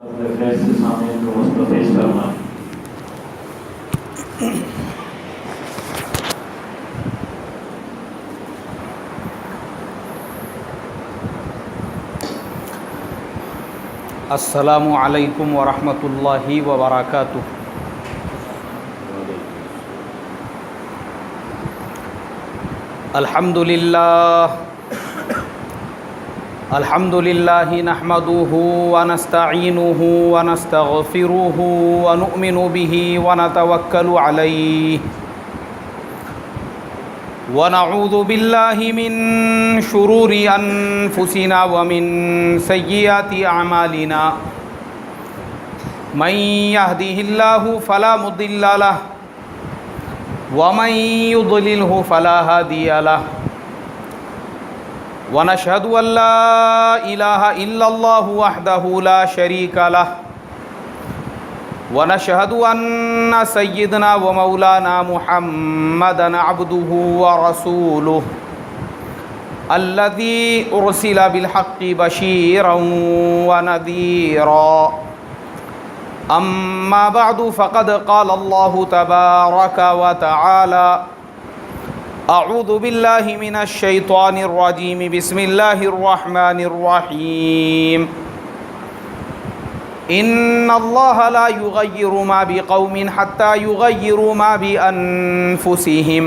فیصل سامعین کو مستفیض فرمائیں۔ السلام علیکم ورحمۃ اللہ وبرکاتہ۔ الحمد للہ نحمده ونستعینه ونستغفره ونؤمن به ونتوکل علیہ ونعوذ باللہ من شرور انفسنا ومن سیئات اعمالنا من يهده الله فلا مضل له ومن يضلله فلا هادي له ونشهد أن لا إله إلا الله وحده لا شريك له ونشهد أن سيدنا ومولانا محمدا عبده ورسوله الذي أرسل بالحق بشيرا ونذيرا أما بعد فقد قال الله تبارك وتعالى اعوذ باللہ من الشیطان الرجیم بسم اللہ الرحمن الرحیم ان اللہ لا یغیر ما بقوم حتی یغیروا ما بانفسہم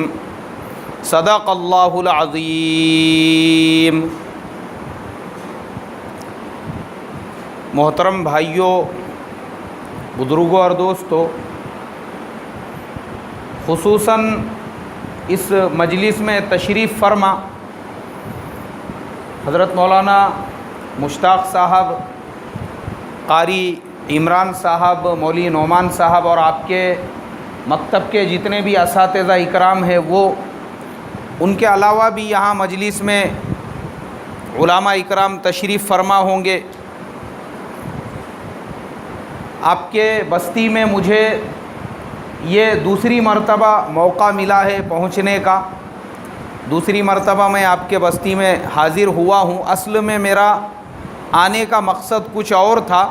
صدق اللہ العظیم۔ محترم بھائیوں، بزرگوں اور دوستوں، خصوصاً اس مجلس میں تشریف فرما حضرت مولانا مشتاق صاحب، قاری عمران صاحب، مولوی نعمان صاحب اور آپ کے مکتب کے جتنے بھی اساتذہ اکرام ہیں، وہ ان کے علاوہ بھی یہاں مجلس میں علماء اکرام تشریف فرما ہوں گے۔ آپ کے بستی میں مجھے یہ دوسری مرتبہ موقع ملا ہے پہنچنے کا۔ دوسری مرتبہ میں آپ کے بستی میں حاضر ہوا ہوں۔ اصل میں میرا آنے کا مقصد کچھ اور تھا،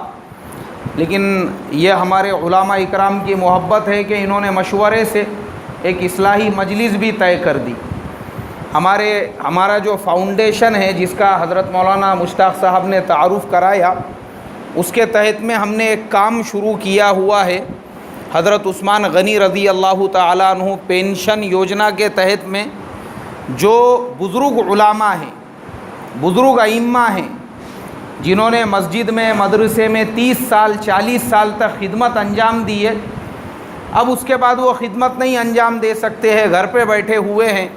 لیکن یہ ہمارے علماء اکرام کی محبت ہے کہ انہوں نے مشورے سے ایک اصلاحی مجلس بھی طے کر دی۔ ہمارا جو فاؤنڈیشن ہے، جس کا حضرت مولانا مشتاق صاحب نے تعارف کرایا، اس کے تحت میں ہم نے ایک کام شروع کیا ہوا ہے۔ حضرت عثمان غنی رضی اللہ تعالیٰ عنہ پینشن یوجنا کے تحت میں جو بزرگ علماء ہیں، بزرگ ائمہ ہیں، جنہوں نے مسجد میں، مدرسے میں 30 سال 40 سال تک خدمت انجام دی ہے، اب اس کے بعد وہ خدمت نہیں انجام دے سکتے ہیں، گھر پہ بیٹھے ہوئے ہیں،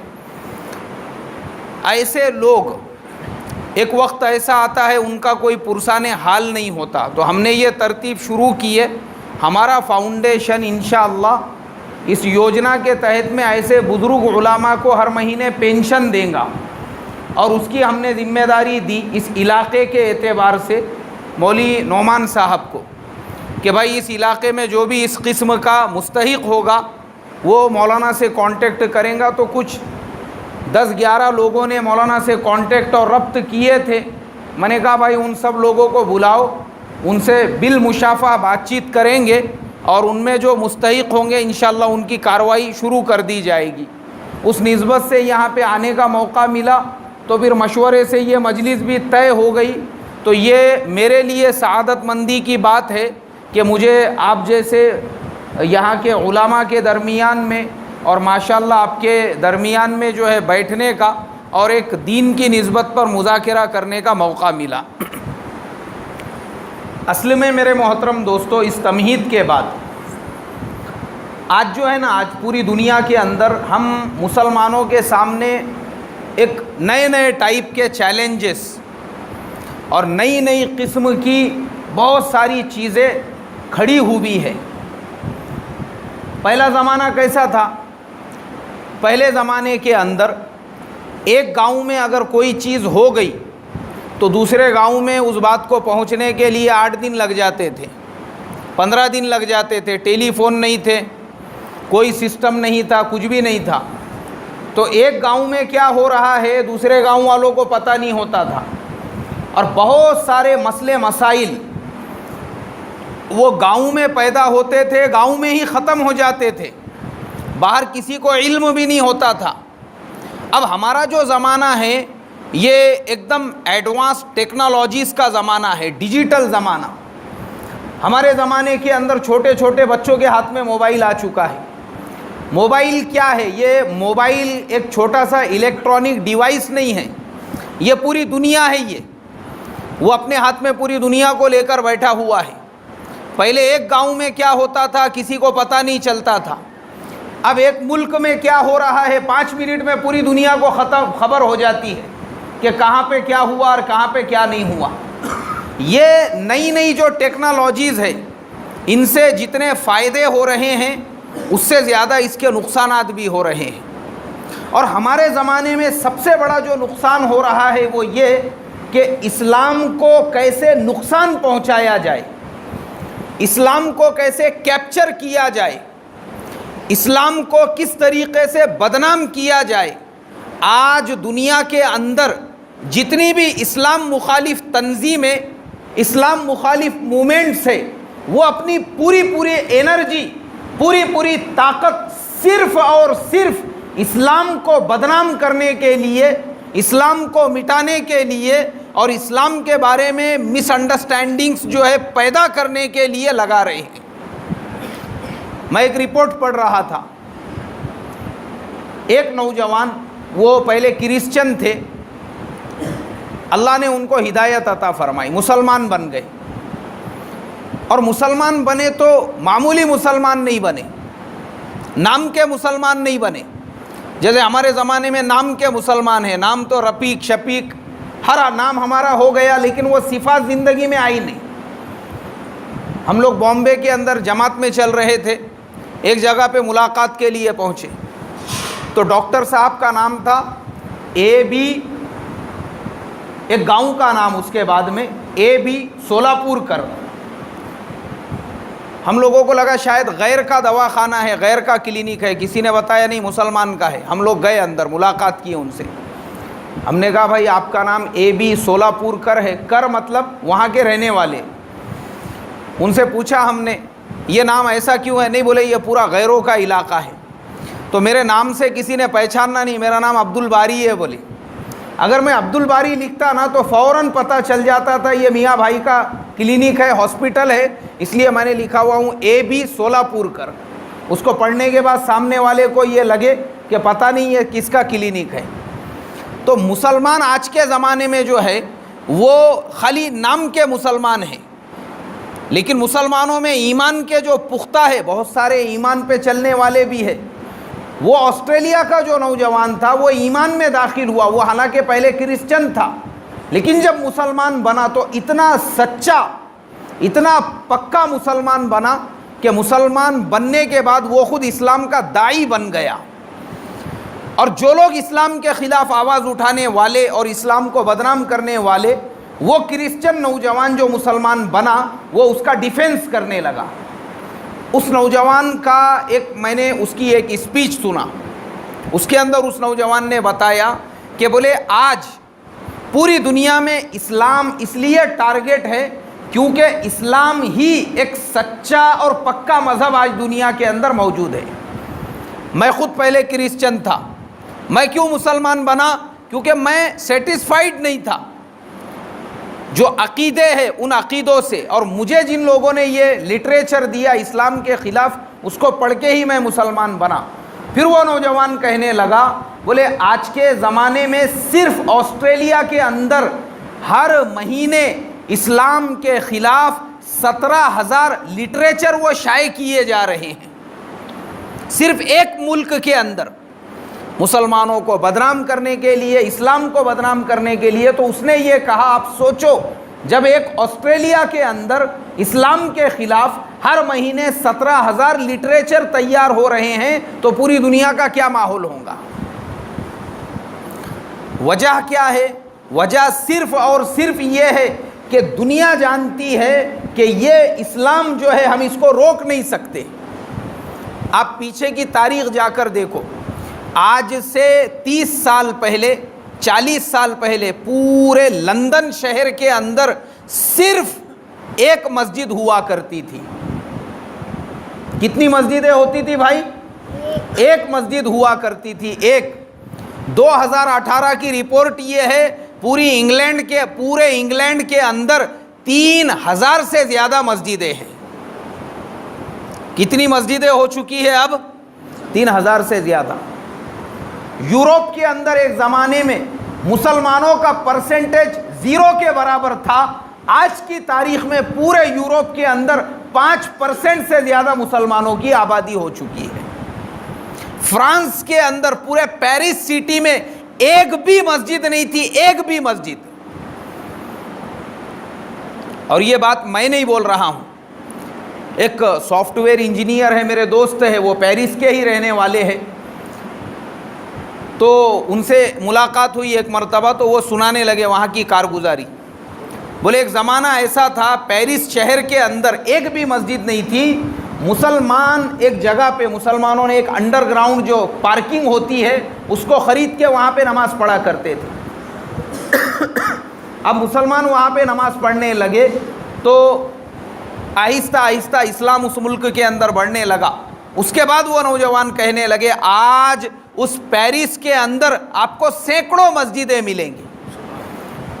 ایسے لوگ ایک وقت ایسا آتا ہے ان کا کوئی پرسان حال نہیں ہوتا، تو ہم نے یہ ترتیب شروع کی ہے۔ ہمارا فاؤنڈیشن انشاءاللہ اس یوجنا کے تحت میں ایسے بزرگ علماء کو ہر مہینے پینشن دیں گا، اور اس کی ہم نے ذمہ داری دی اس علاقے کے اعتبار سے مولوی نعمان صاحب کو کہ بھائی اس علاقے میں جو بھی اس قسم کا مستحق ہوگا وہ مولانا سے کانٹیکٹ کریں گا۔ تو کچھ 10-11 لوگوں نے مولانا سے کانٹیکٹ اور ربط کیے تھے۔ میں نے کہا بھائی ان سب لوگوں کو بلاؤ، ان سے بالمشافہ بات چیت کریں گے، اور ان میں جو مستحق ہوں گے انشاءاللہ ان کی کارروائی شروع کر دی جائے گی۔ اس نسبت سے یہاں پہ آنے کا موقع ملا، تو پھر مشورے سے یہ مجلس بھی طے ہو گئی۔ تو یہ میرے لیے سعادت مندی کی بات ہے کہ مجھے آپ جیسے یہاں کے علماء کے درمیان میں، اور ماشاءاللہ آپ کے درمیان میں جو ہے بیٹھنے کا اور ایک دین کی نسبت پر مذاکرہ کرنے کا موقع ملا۔ اصل میں میرے محترم دوستو، اس تمہید کے بعد آج جو ہے نا، آج پوری دنیا کے اندر ہم مسلمانوں کے سامنے ایک نئے ٹائپ کے چیلنجز اور نئی قسم کی بہت ساری چیزیں کھڑی ہوئی ہے۔ پہلا زمانہ کیسا تھا؟ پہلے زمانے کے اندر ایک گاؤں میں اگر کوئی چیز ہو گئی تو دوسرے گاؤں میں اس بات کو پہنچنے کے لیے 8 دن لگ جاتے تھے، 15 دن لگ جاتے تھے۔ ٹیلی فون نہیں تھے، کوئی سسٹم نہیں تھا، کچھ بھی نہیں تھا۔ تو ایک گاؤں میں کیا ہو رہا ہے دوسرے گاؤں والوں کو پتہ نہیں ہوتا تھا، اور بہت سارے مسئلے مسائل وہ گاؤں میں پیدا ہوتے تھے، گاؤں میں ہی ختم ہو جاتے تھے، باہر کسی کو علم بھی نہیں ہوتا تھا۔ اب ہمارا جو زمانہ ہے یہ ایک دم ایڈوانس ٹیکنالوجیز کا زمانہ ہے، ڈیجیٹل زمانہ۔ ہمارے زمانے کے اندر چھوٹے چھوٹے بچوں کے ہاتھ میں موبائل آ چکا ہے۔ موبائل کیا ہے؟ یہ موبائل ایک چھوٹا سا الیکٹرانک ڈیوائس نہیں ہے، یہ پوری دنیا ہے۔ وہ اپنے ہاتھ میں پوری دنیا کو لے کر بیٹھا ہوا ہے۔ پہلے ایک گاؤں میں کیا ہوتا تھا کسی کو پتہ نہیں چلتا تھا، اب ایک ملک میں کیا ہو رہا ہے 5 منٹ میں پوری دنیا کو خبر ہو جاتی ہے کہ کہاں پہ کیا ہوا اور کہاں پہ کیا نہیں ہوا۔ یہ نئی نئی جو ٹیکنالوجیز ہے، ان سے جتنے فائدے ہو رہے ہیں اس سے زیادہ اس کے نقصانات بھی ہو رہے ہیں۔ اور ہمارے زمانے میں سب سے بڑا جو نقصان ہو رہا ہے وہ یہ کہ اسلام کو کیسے نقصان پہنچایا جائے، اسلام کو کیسے کیپچر کیا جائے، اسلام کو کس طریقے سے بدنام کیا جائے۔ آج دنیا کے اندر جتنی بھی اسلام مخالف تنظیمیں، اسلام مخالف موومنٹس ہے، وہ اپنی پوری انرجی، پوری طاقت صرف اور صرف اسلام کو بدنام کرنے کے لیے، اسلام کو مٹانے کے لیے اور اسلام کے بارے میں مس انڈرسٹینڈنگس جو ہے پیدا کرنے کے لیے لگا رہے ہیں۔ میں ایک رپورٹ پڑھ رہا تھا، ایک نوجوان، وہ پہلے کرسچن تھے، اللہ نے ان کو ہدایت عطا فرمائی، مسلمان بن گئے۔ اور مسلمان بنے تو معمولی مسلمان نہیں بنے، نام کے مسلمان نہیں بنے۔ جیسے ہمارے زمانے میں نام کے مسلمان ہیں، نام تو رفیق، شفیق، ہر نام ہمارا ہو گیا، لیکن وہ صفات زندگی میں آئی نہیں۔ ہم لوگ بامبے کے اندر جماعت میں چل رہے تھے، ایک جگہ پہ ملاقات کے لیے پہنچے تو ڈاکٹر صاحب کا نام تھا اے بی، ایک گاؤں کا نام اس کے بعد میں اے بی سولاپور کر۔ ہم لوگوں کو لگا شاید غیر کا دواخانہ ہے، غیر کا کلینک ہے، کسی نے بتایا نہیں مسلمان کا ہے۔ ہم لوگ گئے اندر، ملاقات کی ان سے، ہم نے کہا بھائی آپ کا نام اے بی سولاپور کر ہے، کر مطلب وہاں کے رہنے والے۔ ان سے پوچھا ہم نے یہ نام ایسا کیوں ہے؟ نہیں، بولے یہ پورا غیروں کا علاقہ ہے۔ تو میرے نام سے کسی نے پہچاننا نہیں، میرا نام عبد الباری ہے بولے۔ اگر میں عبد الباری لکھتا نا تو فوراً پتہ چل جاتا تھا یہ میاں بھائی کا کلینک ہے، ہاسپٹل ہے، اس لیے میں نے لکھا ہوا ہوں اے بی سولاپور کر۔ اس کو پڑھنے کے بعد سامنے والے کو یہ لگے کہ پتہ نہیں ہے کس کا کلینک ہے۔ تو مسلمان آج کے زمانے میں جو ہے وہ خالی نام کے مسلمان ہیں، لیکن مسلمانوں میں ایمان کے جو پختہ ہے، بہت سارے ایمان پہ چلنے والے بھی ہیں۔ وہ آسٹریلیا کا جو نوجوان تھا وہ ایمان میں داخل ہوا، وہ حالانکہ پہلے کرسچن تھا، لیکن جب مسلمان بنا تو اتنا سچا، اتنا پکا مسلمان بنا کہ مسلمان بننے کے بعد وہ خود اسلام کا داعی بن گیا۔ اور جو لوگ اسلام کے خلاف آواز اٹھانے والے اور اسلام کو بدنام کرنے والے، وہ کرسچن نوجوان جو مسلمان بنا وہ اس کا ڈیفینس کرنے لگا۔ اس نوجوان کا میں نے اس کی ایک اسپیچ سنا، اس کے اندر اس نوجوان نے بتایا کہ بولے آج پوری دنیا میں اسلام اس لیے ٹارگٹ ہے کیونکہ اسلام ہی ایک سچا اور پکا مذہب آج دنیا کے اندر موجود ہے۔ میں خود پہلے کرسچن تھا، میں کیوں مسلمان بنا؟ کیونکہ میں سیٹسفائیڈ نہیں تھا جو عقیدے ہیں ان عقیدوں سے، اور مجھے جن لوگوں نے یہ لٹریچر دیا اسلام کے خلاف اس کو پڑھ کے ہی میں مسلمان بنا۔ پھر وہ نوجوان کہنے لگا، بولے آج کے زمانے میں صرف آسٹریلیا کے اندر ہر مہینے اسلام کے خلاف 17,000 لٹریچر وہ شائع کیے جا رہے ہیں، صرف ایک ملک کے اندر مسلمانوں کو بدنام کرنے کے لیے، اسلام کو بدنام کرنے کے لیے۔ تو اس نے یہ کہا، آپ سوچو جب ایک آسٹریلیا کے اندر اسلام کے خلاف ہر مہینے 17,000 لٹریچر تیار ہو رہے ہیں تو پوری دنیا کا کیا ماحول ہوگا۔ وجہ کیا ہے؟ وجہ صرف اور صرف یہ ہے کہ دنیا جانتی ہے کہ یہ اسلام جو ہے ہم اس کو روک نہیں سکتے۔ آپ پیچھے کی تاریخ جا کر دیکھو، آج سے 30 سال پہلے، 40 سال پہلے پورے لندن شہر کے اندر صرف ایک مسجد ہوا کرتی تھی. کتنی مسجدیں ہوتی تھی بھائی؟ ایک مسجد ہوا کرتی تھی. ایک. 2018 کی رپورٹ یہ ہے پورے انگلینڈ کے اندر 3000 سے زیادہ مسجدیں ہیں. کتنی مسجدیں ہو چکی ہے اب؟ 3000 سے زیادہ. یورپ کے اندر ایک زمانے میں مسلمانوں کا پرسنٹیج 0 کے برابر تھا. آج کی تاریخ میں پورے یورپ کے اندر 5% سے زیادہ مسلمانوں کی آبادی ہو چکی ہے. فرانس کے اندر پورے پیرس سٹی میں ایک بھی مسجد نہیں تھی, ایک بھی مسجد. اور یہ بات میں نہیں بول رہا ہوں, ایک سافٹ ویئر انجینئر ہے میرے دوست ہے, وہ پیرس کے ہی رہنے والے ہیں. تو ان سے ملاقات ہوئی ایک مرتبہ, تو وہ سنانے لگے وہاں کی کارگزاری. بولے ایک زمانہ ایسا تھا پیرس شہر کے اندر ایک بھی مسجد نہیں تھی. مسلمان ایک جگہ پہ, مسلمانوں نے ایک انڈر گراؤنڈ جو پارکنگ ہوتی ہے اس کو خرید کے وہاں پہ نماز پڑھا کرتے تھے. اب مسلمان وہاں پہ نماز پڑھنے لگے تو آہستہ آہستہ اسلام اس ملک کے اندر بڑھنے لگا. اس کے بعد وہ نوجوان کہنے لگے آج اس پیرس کے اندر آپ کو سینکڑوں مسجدیں ملیں گی,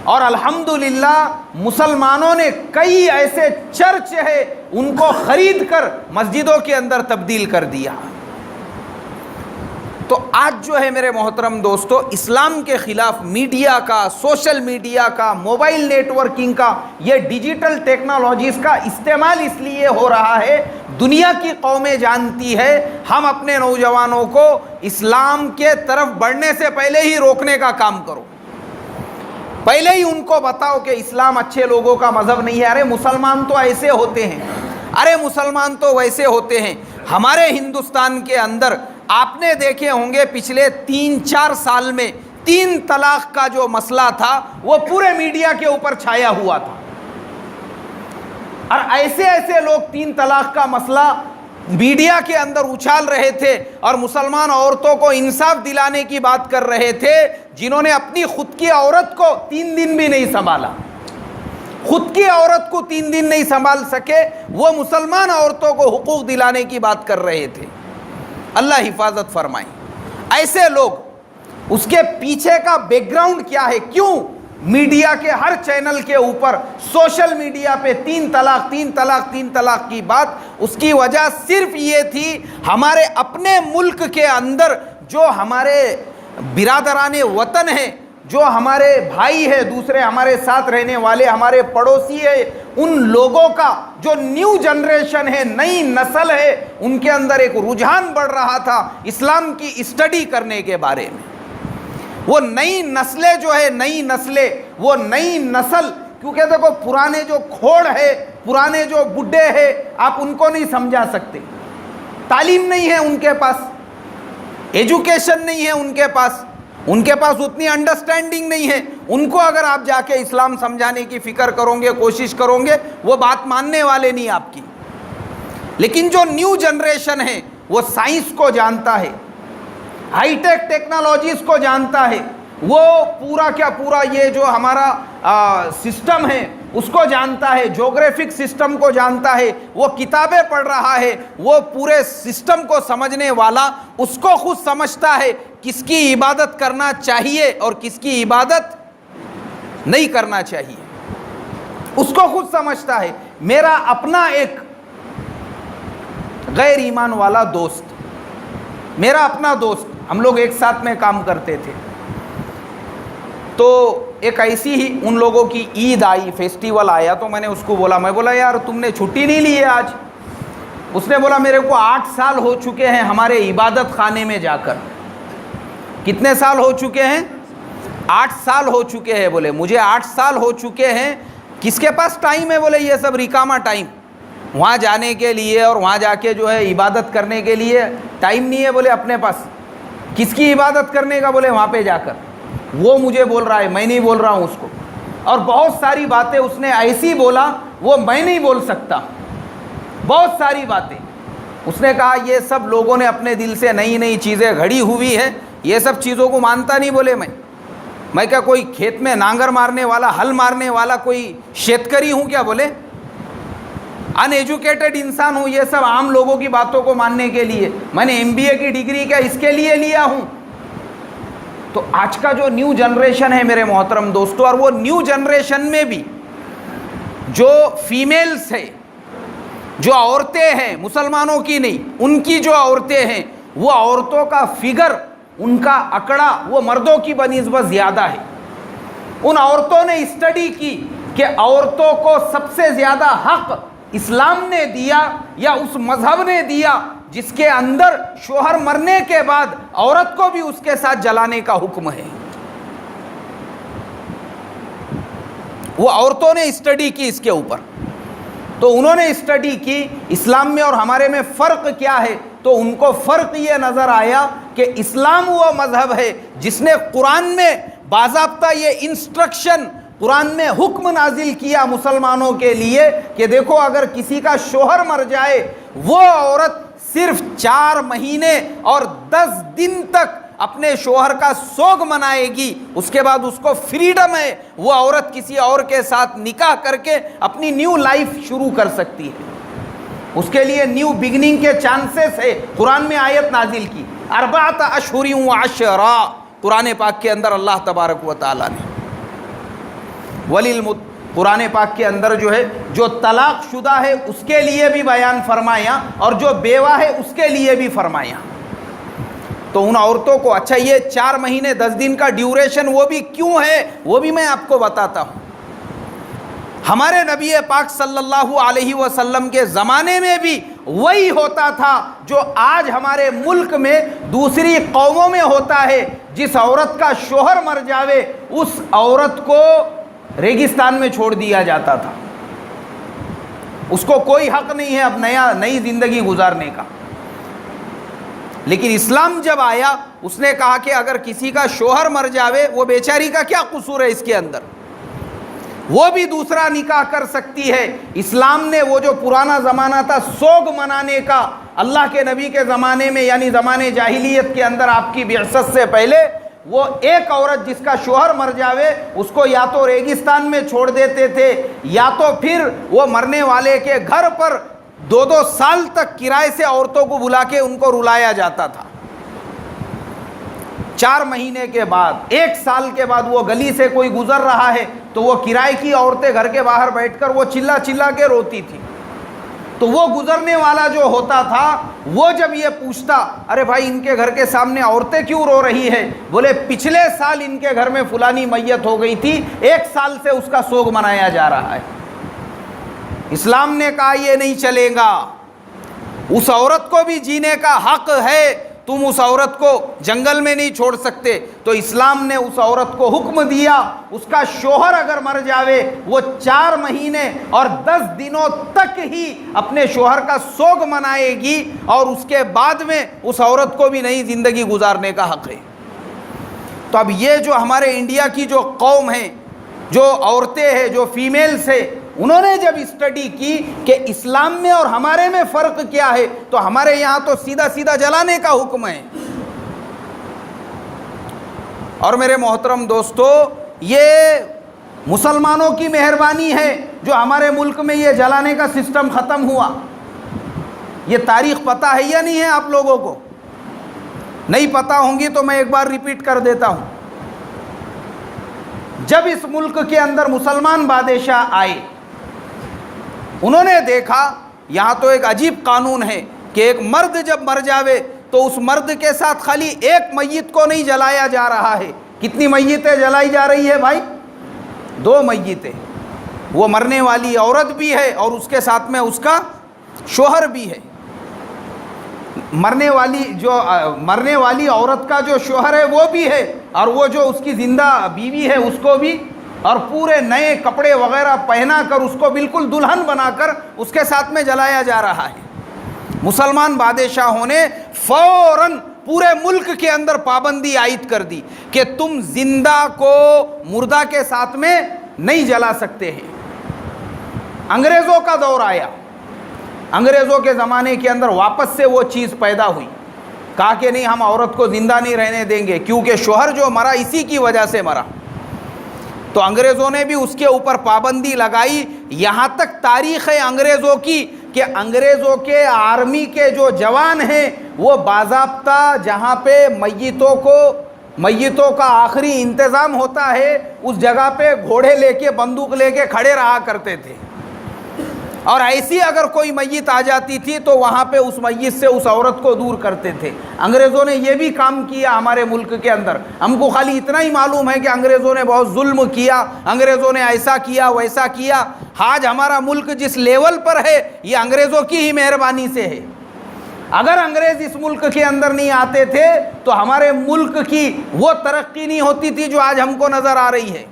اور الحمدللہ مسلمانوں نے کئی ایسے چرچ ہے ان کو خرید کر مسجدوں کے اندر تبدیل کر دیا. تو آج جو ہے میرے محترم دوستو, اسلام کے خلاف میڈیا کا, سوشل میڈیا کا, موبائل نیٹ ورکنگ کا, یہ ڈیجیٹل ٹیکنالوجیز کا استعمال اس لیے ہو رہا ہے, دنیا کی قومیں جانتی ہے ہم اپنے نوجوانوں کو اسلام کے طرف بڑھنے سے پہلے ہی روکنے کا کام کرو. پہلے ہی ان کو بتاؤ کہ اسلام اچھے لوگوں کا مذہب نہیں ہے. ارے مسلمان تو ایسے ہوتے ہیں, ارے مسلمان تو ویسے ہوتے ہیں. ہمارے ہندوستان کے اندر آپ نے دیکھے ہوں گے پچھلے 3-4 سال میں 3 طلاق کا جو مسئلہ تھا وہ پورے میڈیا کے اوپر چھایا ہوا تھا. اور ایسے لوگ 3 طلاق کا مسئلہ میڈیا کے اندر اچھال رہے تھے اور مسلمان عورتوں کو انصاف دلانے کی بات کر رہے تھے, جنہوں نے اپنی خود کی عورت کو 3 دن بھی نہیں سنبھالا. خود کی عورت کو 3 دن نہیں سنبھال سکے, وہ مسلمان عورتوں کو حقوق دلانے کی بات کر رہے تھے. اللہ حفاظت فرمائے. ایسے لوگ, اس کے پیچھے کا بیک گراؤنڈ کیا ہے؟ کیوں میڈیا کے ہر چینل کے اوپر سوشل میڈیا پہ 3 طلاق کی بات؟ اس کی وجہ صرف یہ تھی ہمارے اپنے ملک کے اندر جو ہمارے برادران وطن ہیں, جو ہمارے بھائی ہے, دوسرے ہمارے ساتھ رہنے والے ہمارے پڑوسی ہے, ان لوگوں کا جو نیو جنریشن ہے, نئی نسل ہے, ان کے اندر ایک رجحان بڑھ رہا تھا اسلام کی اسٹڈی کرنے کے بارے میں. وہ نئی نسلیں جو ہے, وہ نئی نسل, کیونکہ دیکھو پرانے جو کھوڑ ہے, پرانے جو بڈھے ہیں, آپ ان کو نہیں سمجھا سکتے. تعلیم نہیں ہے ان کے پاس, ایجوکیشن نہیں ہے ان کے پاس اتنی انڈرسٹینڈنگ نہیں ہے. ان کو اگر آپ جا کے اسلام سمجھانے کی فکر کرو گے, کوشش کرو گے, وہ بات ماننے والے نہیں آپ کی. لیکن جو نیو جنریشن ہے وہ سائنس کو جانتا ہے, ہائی ٹیک ٹیکنالوجیز کو جانتا ہے, وہ پورا کیا پورا یہ جو ہمارا سسٹم ہے اس کو جانتا ہے, جغرافک سسٹم کو جانتا ہے, وہ کتابیں پڑھ رہا ہے, وہ پورے سسٹم کو سمجھنے والا اس کو خود سمجھتا ہے کس کی عبادت کرنا چاہیے اور کس کی عبادت نہیں کرنا چاہیے, اس کو خود سمجھتا ہے. میرا اپنا ایک غیر ایمان والا دوست, میرا اپنا دوست, ہم لوگ ایک ساتھ میں کام کرتے تھے. تو ایک ایسی ہی ان لوگوں کی عید آئی, فیسٹیول آیا, تو میں نے اس کو بولا یار تم نے چھٹی نہیں لی ہے آج؟ اس نے بولا میرے کو 8 سال ہو چکے ہیں ہمارے عبادت خانے میں جا کر. کتنے سال ہو چکے ہیں؟ 8 سال ہو چکے ہیں. بولے مجھے 8 سال ہو چکے ہیں. کس کے پاس ٹائم ہے؟ بولے یہ سب ریکامہ ٹائم, وہاں جانے کے لیے اور وہاں جا کے جو ہے عبادت کرنے کے لیے ٹائم نہیں ہے. بولے اپنے پاس کس کی عبادت کرنے کا؟ بولے وہاں پہ جا کر. وہ مجھے بول رہا ہے, میں نہیں بول رہا ہوں اس کو. اور بہت ساری باتیں اس نے ایسی بولا وہ میں نہیں بول سکتا. بہت ساری باتیں اس نے کہا یہ سب لوگوں نے اپنے دل سے نئی چیزیں گھڑی ہوئی ہے, یہ سب چیزوں کو مانتا نہیں. بولے میں کیا کوئی کھیت میں نانگر مارنے والا, ہل مارنے والا کوئی شیتکری ہوں کیا؟ بولے ان ایجوکیٹڈ انسان ہوں یہ سب عام لوگوں کی باتوں کو ماننے کے لیے. میں نے MBA کی ڈگری کیا اس کے لیے لیا ہوں. تو آج کا جو نیو جنریشن ہے میرے محترم دوستو, اور وہ نیو جنریشن میں بھی جو فیمیلز ہے, جو عورتیں ہیں, مسلمانوں کی نہیں, ان کی جو عورتیں ہیں, وہ عورتوں کا فگر, ان کا اکڑا وہ مردوں کی بنسبت زیادہ ہے. ان عورتوں نے اسٹڈی کی کہ عورتوں کو سب سے زیادہ حق اسلام نے دیا یا اس مذہب نے دیا جس کے اندر شوہر مرنے کے بعد عورت کو بھی اس کے ساتھ جلانے کا حکم ہے. وہ عورتوں نے اسٹڈی کی اس کے اوپر. تو انہوں نے اسٹڈی کی اسلام میں اور ہمارے میں فرق کیا ہے, تو ان کو فرق یہ نظر آیا کہ اسلام وہ مذہب ہے جس نے قرآن میں باضابطہ یہ انسٹرکشن, قرآن میں حکم نازل کیا مسلمانوں کے لیے کہ دیکھو اگر کسی کا شوہر مر جائے وہ عورت صرف 4 مہینے اور 10 دن تک اپنے شوہر کا سوگ منائے گی, اس کے بعد اس کو فریڈم ہے, وہ عورت کسی اور کے ساتھ نکاح کر کے اپنی نیو لائف شروع کر سکتی ہے, اس کے لیے نیو بگننگ کے چانسز ہے. قرآن میں آیت نازل کی 4 اشہر و عشرا, قرآن پاک کے اندر اللہ تبارک و تعالیٰ نے قرآن پاک کے اندر جو ہے جو طلاق شدہ ہے اس کے لیے بھی بیان فرمایا اور جو بیوہ ہے اس کے لیے بھی فرمایا. تو ان عورتوں کو اچھا یہ 4 مہینے 10 دن کا ڈیوریشن وہ بھی کیوں ہے وہ بھی میں آپ کو بتاتا ہوں. ہمارے نبی پاک صلی اللہ علیہ وسلم کے زمانے میں بھی وہی ہوتا تھا جو آج ہمارے ملک میں دوسری قوموں میں ہوتا ہے. جس عورت کا شوہر مر جاوے اس عورت کو ریگستان میں چھوڑ دیا جاتا تھا, اس کو کوئی حق نہیں ہے اب نئی زندگی گزارنے کا. لیکن اسلام جب آیا اس نے کہا کہ اگر کسی کا شوہر مر جاوے وہ بیچاری کا کیا قصور ہے اس کے اندر, وہ بھی دوسرا نکاح کر سکتی ہے. اسلام نے وہ جو پرانا زمانہ تھا سوگ منانے کا, اللہ کے نبی کے زمانے میں یعنی زمانے جاہلیت کے اندر آپ کی بعثت سے پہلے وہ ایک عورت جس کا شوہر مر جاوے اس کو یا تو ریگستان میں چھوڑ دیتے تھے یا تو پھر وہ مرنے والے کے گھر پر 2 سال تک کرائے سے عورتوں کو بلا کے ان کو رلایا جاتا تھا. 4 مہینے کے بعد 1 سال کے بعد وہ گلی سے کوئی گزر رہا ہے تو وہ کرائے کی عورتیں گھر کے باہر بیٹھ کر وہ چلا چلا کے روتی تھی. تو وہ گزرنے والا جو ہوتا تھا وہ جب یہ پوچھتا ارے بھائی ان کے گھر کے سامنے عورتیں کیوں رو رہی ہے, بولے پچھلے سال ان کے گھر میں فلانی میت ہو گئی تھی, 1 سال سے اس کا سوگ منایا جا رہا ہے. اسلام نے کہا یہ نہیں چلے گا, اس عورت کو بھی جینے کا حق ہے, تم اس عورت کو جنگل میں نہیں چھوڑ سکتے. تو اسلام نے اس عورت کو حکم دیا اس کا شوہر اگر مر جاوے وہ 4 مہینے اور 10 دنوں تک ہی اپنے شوہر کا سوگ منائے گی اور اس کے بعد میں اس عورت کو بھی نئی زندگی گزارنے کا حق ہے. تو اب یہ جو ہمارے انڈیا کی جو قوم ہے, جو عورتیں ہیں, جو فیمیلز ہیں, انہوں نے جب اسٹڈی کی کہ اسلام میں اور ہمارے میں فرق کیا ہے تو ہمارے یہاں تو سیدھا سیدھا جلانے کا حکم ہے. اور میرے محترم دوستو یہ مسلمانوں کی مہربانی ہے جو ہمارے ملک میں یہ جلانے کا سسٹم ختم ہوا. یہ تاریخ پتہ ہے یا نہیں ہے آپ لوگوں کو؟ نہیں پتہ ہوں گی تو میں ایک بار ریپیٹ کر دیتا ہوں. جب اس ملک کے اندر مسلمان بادشاہ آئے انہوں نے دیکھا یہاں تو ایک عجیب قانون ہے کہ ایک مرد جب مر جاوے تو اس مرد کے ساتھ خالی ایک میت کو نہیں جلایا جا رہا ہے. کتنی میتیں جلائی جا رہی ہے بھائی؟ 2 میتیں. وہ مرنے والی عورت بھی ہے اور اس کے ساتھ میں اس کا شوہر بھی ہے. مرنے والی عورت کا جو شوہر ہے وہ بھی ہے اور وہ جو اس کی زندہ بیوی ہے اس کو بھی, اور پورے نئے کپڑے وغیرہ پہنا کر اس کو بالکل دلہن بنا کر اس کے ساتھ میں جلایا جا رہا ہے. مسلمان بادشاہوں نے فوراً پورے ملک کے اندر پابندی عائد کر دی کہ تم زندہ کو مردہ کے ساتھ میں نہیں جلا سکتے ہیں. انگریزوں کا دور آیا, انگریزوں کے زمانے کے اندر واپس سے وہ چیز پیدا ہوئی, کہا کہ نہیں ہم عورت کو زندہ نہیں رہنے دیں گے کیونکہ شوہر جو مرا اسی کی وجہ سے مرا. تو انگریزوں نے بھی اس کے اوپر پابندی لگائی. یہاں تک تاریخ ہے انگریزوں کی کہ انگریزوں کے آرمی کے جو جوان ہیں وہ باضابطہ جہاں پہ میتوں کا آخری انتظام ہوتا ہے اس جگہ پہ گھوڑے لے کے بندوق لے کے کھڑے رہا کرتے تھے. اور ایسی اگر کوئی میت آ جاتی تھی تو وہاں پہ اس میت سے اس عورت کو دور کرتے تھے. انگریزوں نے یہ بھی کام کیا ہمارے ملک کے اندر. ہم کو خالی اتنا ہی معلوم ہے کہ انگریزوں نے بہت ظلم کیا, انگریزوں نے ایسا کیا ویسا کیا. آج ہمارا ملک جس لیول پر ہے یہ انگریزوں کی ہی مہربانی سے ہے. اگر انگریز اس ملک کے اندر نہیں آتے تھے تو ہمارے ملک کی وہ ترقی نہیں ہوتی تھی جو آج ہم کو نظر آ رہی ہے.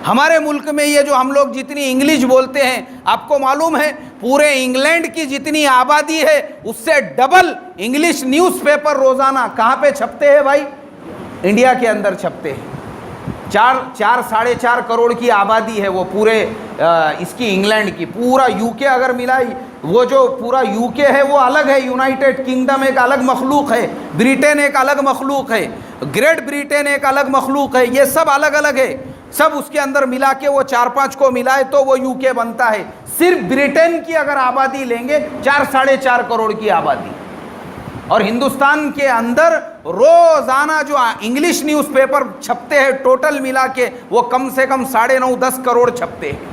ہمارے ملک میں یہ جو ہم لوگ جتنی انگلش بولتے ہیں, آپ کو معلوم ہے پورے انگلینڈ کی جتنی آبادی ہے اس سے ڈبل انگلش نیوز پیپر روزانہ کہاں پہ چھپتے ہیں بھائی؟ انڈیا کے اندر چھپتے ہیں. 4.5 کروڑ کی آبادی ہے وہ پورے اس کی انگلینڈ کی. پورا یو کے اگر ملائی, وہ جو پورا یو کے ہے وہ الگ ہے, یونائٹڈ کنگڈم ایک الگ مخلوق ہے, بریٹن ایک الگ مخلوق ہے, گریٹ بریٹن ایک الگ مخلوق ہے, یہ سب الگ الگ ہے. سب اس کے اندر ملا کے وہ 4-5 کو ملائے تو وہ یو کے بنتا ہے. صرف بریٹن کی اگر آبادی لیں گے 4.5 کروڑ کی آبادی. اور ہندوستان کے اندر روزانہ جو انگلش نیوز پیپر چھپتے ہیں ٹوٹل ملا کے وہ کم سے کم 9.5-10 کروڑ چھپتے ہیں.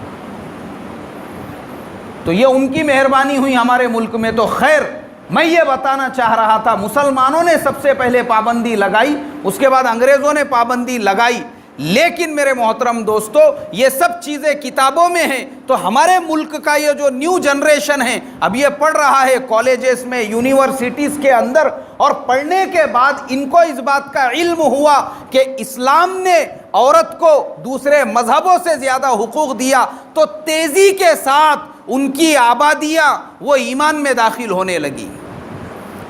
تو یہ ان کی مہربانی ہوئی ہمارے ملک میں. تو خیر, میں یہ بتانا چاہ رہا تھا مسلمانوں نے سب سے پہلے پابندی لگائی, اس کے بعد انگریزوں نے پابندی لگائی. لیکن میرے محترم دوستو, یہ سب چیزیں کتابوں میں ہیں. تو ہمارے ملک کا یہ جو نیو جنریشن ہے اب یہ پڑھ رہا ہے کالجز میں, یونیورسٹیز کے اندر, اور پڑھنے کے بعد ان کو اس بات کا علم ہوا کہ اسلام نے عورت کو دوسرے مذہبوں سے زیادہ حقوق دیا, تو تیزی کے ساتھ ان کی آبادیاں وہ ایمان میں داخل ہونے لگی.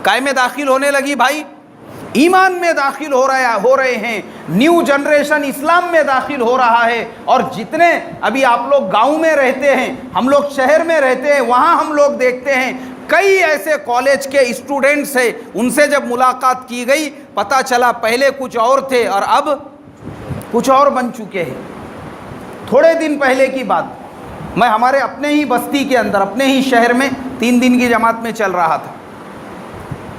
کائے میں داخل ہونے لگی بھائی؟ ایمان میں داخل ہو رہے ہیں. نیو جنریشن اسلام میں داخل ہو رہا ہے. اور جتنے ابھی آپ لوگ گاؤں میں رہتے ہیں, ہم لوگ شہر میں رہتے ہیں, وہاں ہم لوگ دیکھتے ہیں کئی ایسے کالج کے اسٹوڈنٹس ہیں, ان سے جب ملاقات کی گئی پتہ چلا پہلے کچھ اور تھے اور اب کچھ اور بن چکے ہیں. تھوڑے دن پہلے کی بات, میں ہمارے اپنے ہی بستی کے اندر اپنے ہی شہر میں 3 دن کی جماعت میں چل رہا تھا.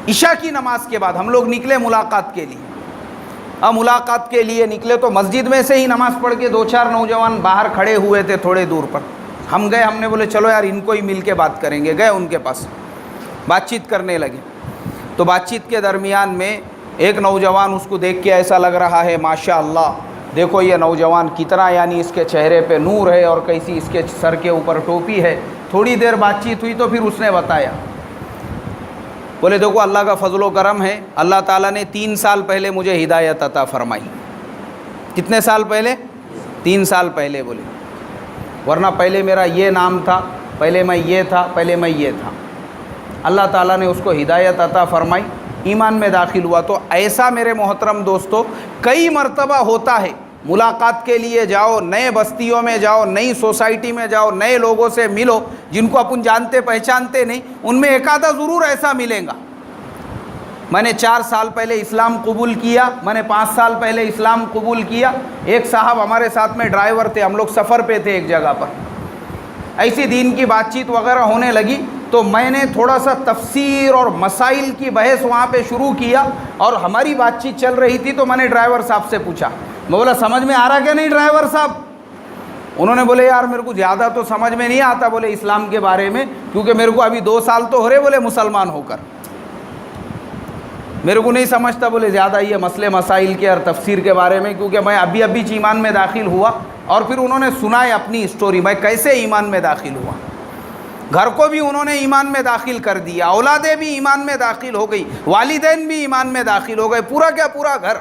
عشاء کی نماز کے بعد ہم لوگ نکلے ملاقات کے لیے. اب ملاقات کے لیے نکلے تو مسجد میں سے ہی نماز پڑھ کے 2-4 نوجوان باہر کھڑے ہوئے تھے تھوڑے دور پر. ہم گئے, ہم نے بولے چلو یار ان کو ہی مل کے بات کریں گے. گئے ان کے پاس, بات چیت کرنے لگے. تو بات چیت کے درمیان میں ایک نوجوان, اس کو دیکھ کے ایسا لگ رہا ہے ماشاء اللہ دیکھو یہ نوجوان کتنا, یعنی اس کے چہرے پہ نور ہے اور کیسی اس کے سر کے اوپر ٹوپی ہے. تھوڑی دیر بات چیت ہوئی تو پھر اس نے بتایا, بولے دیکھو اللہ کا فضل و کرم ہے, اللہ تعالیٰ نے 3 سال پہلے مجھے ہدایت عطا فرمائی. کتنے سال پہلے؟ 3 سال پہلے. بولے ورنہ پہلے میرا یہ نام تھا, پہلے میں یہ تھا, پہلے میں یہ تھا. اللہ تعالیٰ نے اس کو ہدایت عطا فرمائی, ایمان میں داخل ہوا. تو ایسا میرے محترم دوستو کئی مرتبہ ہوتا ہے. ملاقات کے لیے جاؤ, نئے بستیوں میں جاؤ, نئی سوسائٹی میں جاؤ, نئے لوگوں سے ملو جن کو اپن جانتے پہچانتے نہیں, ان میں ایک آدھا ضرور ایسا ملے گا. میں نے 4 سال پہلے اسلام قبول کیا, میں نے 5 سال پہلے اسلام قبول کیا. ایک صاحب ہمارے ساتھ میں ڈرائیور تھے, ہم لوگ سفر پہ تھے ایک جگہ پر. ایسی دین کی بات چیت وغیرہ ہونے لگی تو میں نے تھوڑا سا تفسیر اور مسائل کی بحث وہاں پہ شروع کیا. اور ہماری بات چیت چل رہی تھی تو میں نے ڈرائیور صاحب سے پوچھا, میں بولا سمجھ میں آ رہا کیا نہیں ڈرائیور صاحب؟ انہوں نے بولے یار میرے کو زیادہ تو سمجھ میں نہیں آتا بولے اسلام کے بارے میں, کیونکہ میرے کو ابھی 2 سال تو ہو رہے بولے مسلمان ہو کر, میرے کو نہیں سمجھتا بولے زیادہ یہ مسئلے مسائل کے اور تفسیر کے بارے میں, کیونکہ میں ابھی ایمان میں داخل ہوا. اور پھر انہوں نے سنائے اپنی اسٹوری, میں کیسے ایمان میں داخل ہوا. گھر کو بھی انہوں نے ایمان میں داخل کر دیا, اولادیں بھی ایمان میں داخل ہو گئی, والدین بھی ایمان میں داخل ہو گئے, پورا کیا پورا گھر.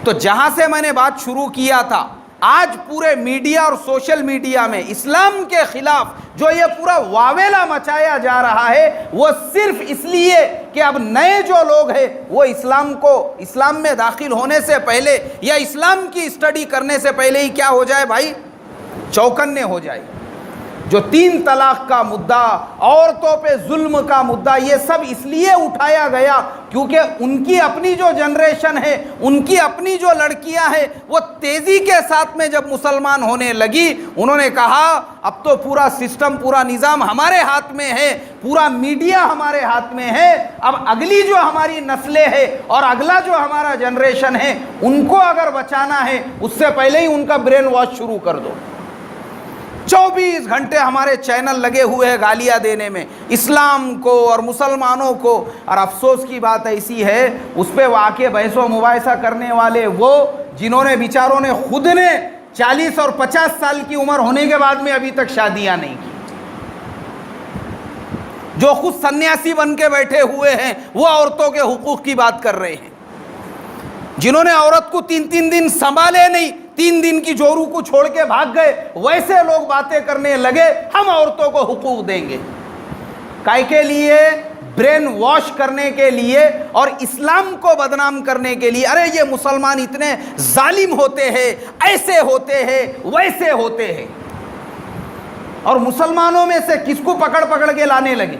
تو جہاں سے میں نے بات شروع کیا تھا, آج پورے میڈیا اور سوشل میڈیا میں اسلام کے خلاف جو یہ پورا واویلا مچایا جا رہا ہے وہ صرف اس لیے کہ اب نئے جو لوگ ہیں وہ اسلام میں داخل ہونے سے پہلے یا اسلام کی اسٹڈی کرنے سے پہلے ہی کیا ہو جائے بھائی, چوکنے ہو جائے. جو 3 طلاق کا مدعا، عورتوں پہ ظلم کا مدعا، یہ سب اس لیے اٹھایا گیا کیونکہ ان کی اپنی جو جنریشن ہے، ان کی اپنی جو لڑکیاں ہیں، وہ تیزی کے ساتھ میں جب مسلمان ہونے لگی، انہوں نے کہا اب تو پورا سسٹم، پورا نظام ہمارے ہاتھ میں ہے، پورا میڈیا ہمارے ہاتھ میں ہے، اب اگلی جو ہماری نسلیں ہیں اور اگلا جو ہمارا جنریشن ہے ان کو اگر بچانا ہے، اس سے پہلے ہی ان کا برین واش شروع کر دو۔ 24 گھنٹے ہمارے چینل لگے ہوئے ہیں گالیاں دینے میں اسلام کو اور مسلمانوں کو، اور افسوس کی بات ایسی ہے اس پہ واقع بحث و مباحثہ کرنے والے وہ جنہوں نے بیچاروں نے خود نے 40 اور 50 سال کی عمر ہونے کے بعد میں ابھی تک شادیاں نہیں کی، جو خود سنیاسی بن کے بیٹھے ہوئے ہیں، وہ عورتوں کے حقوق کی بات کر رہے ہیں، جنہوں نے عورت کو 3 دن سنبھالے نہیں، 3 دن کی جورو کو چھوڑ کے بھاگ گئے، ویسے لوگ باتیں کرنے لگے ہم عورتوں کو حقوق دیں گے۔ کائے کے لیے؟ برین واش کرنے کے لیے اور اسلام کو بدنام کرنے کے لیے۔ ارے یہ مسلمان اتنے ظالم ہوتے ہیں، ایسے ہوتے ہیں، ویسے ہوتے ہیں، اور مسلمانوں میں سے کس کو پکڑ پکڑ کے لانے لگے؟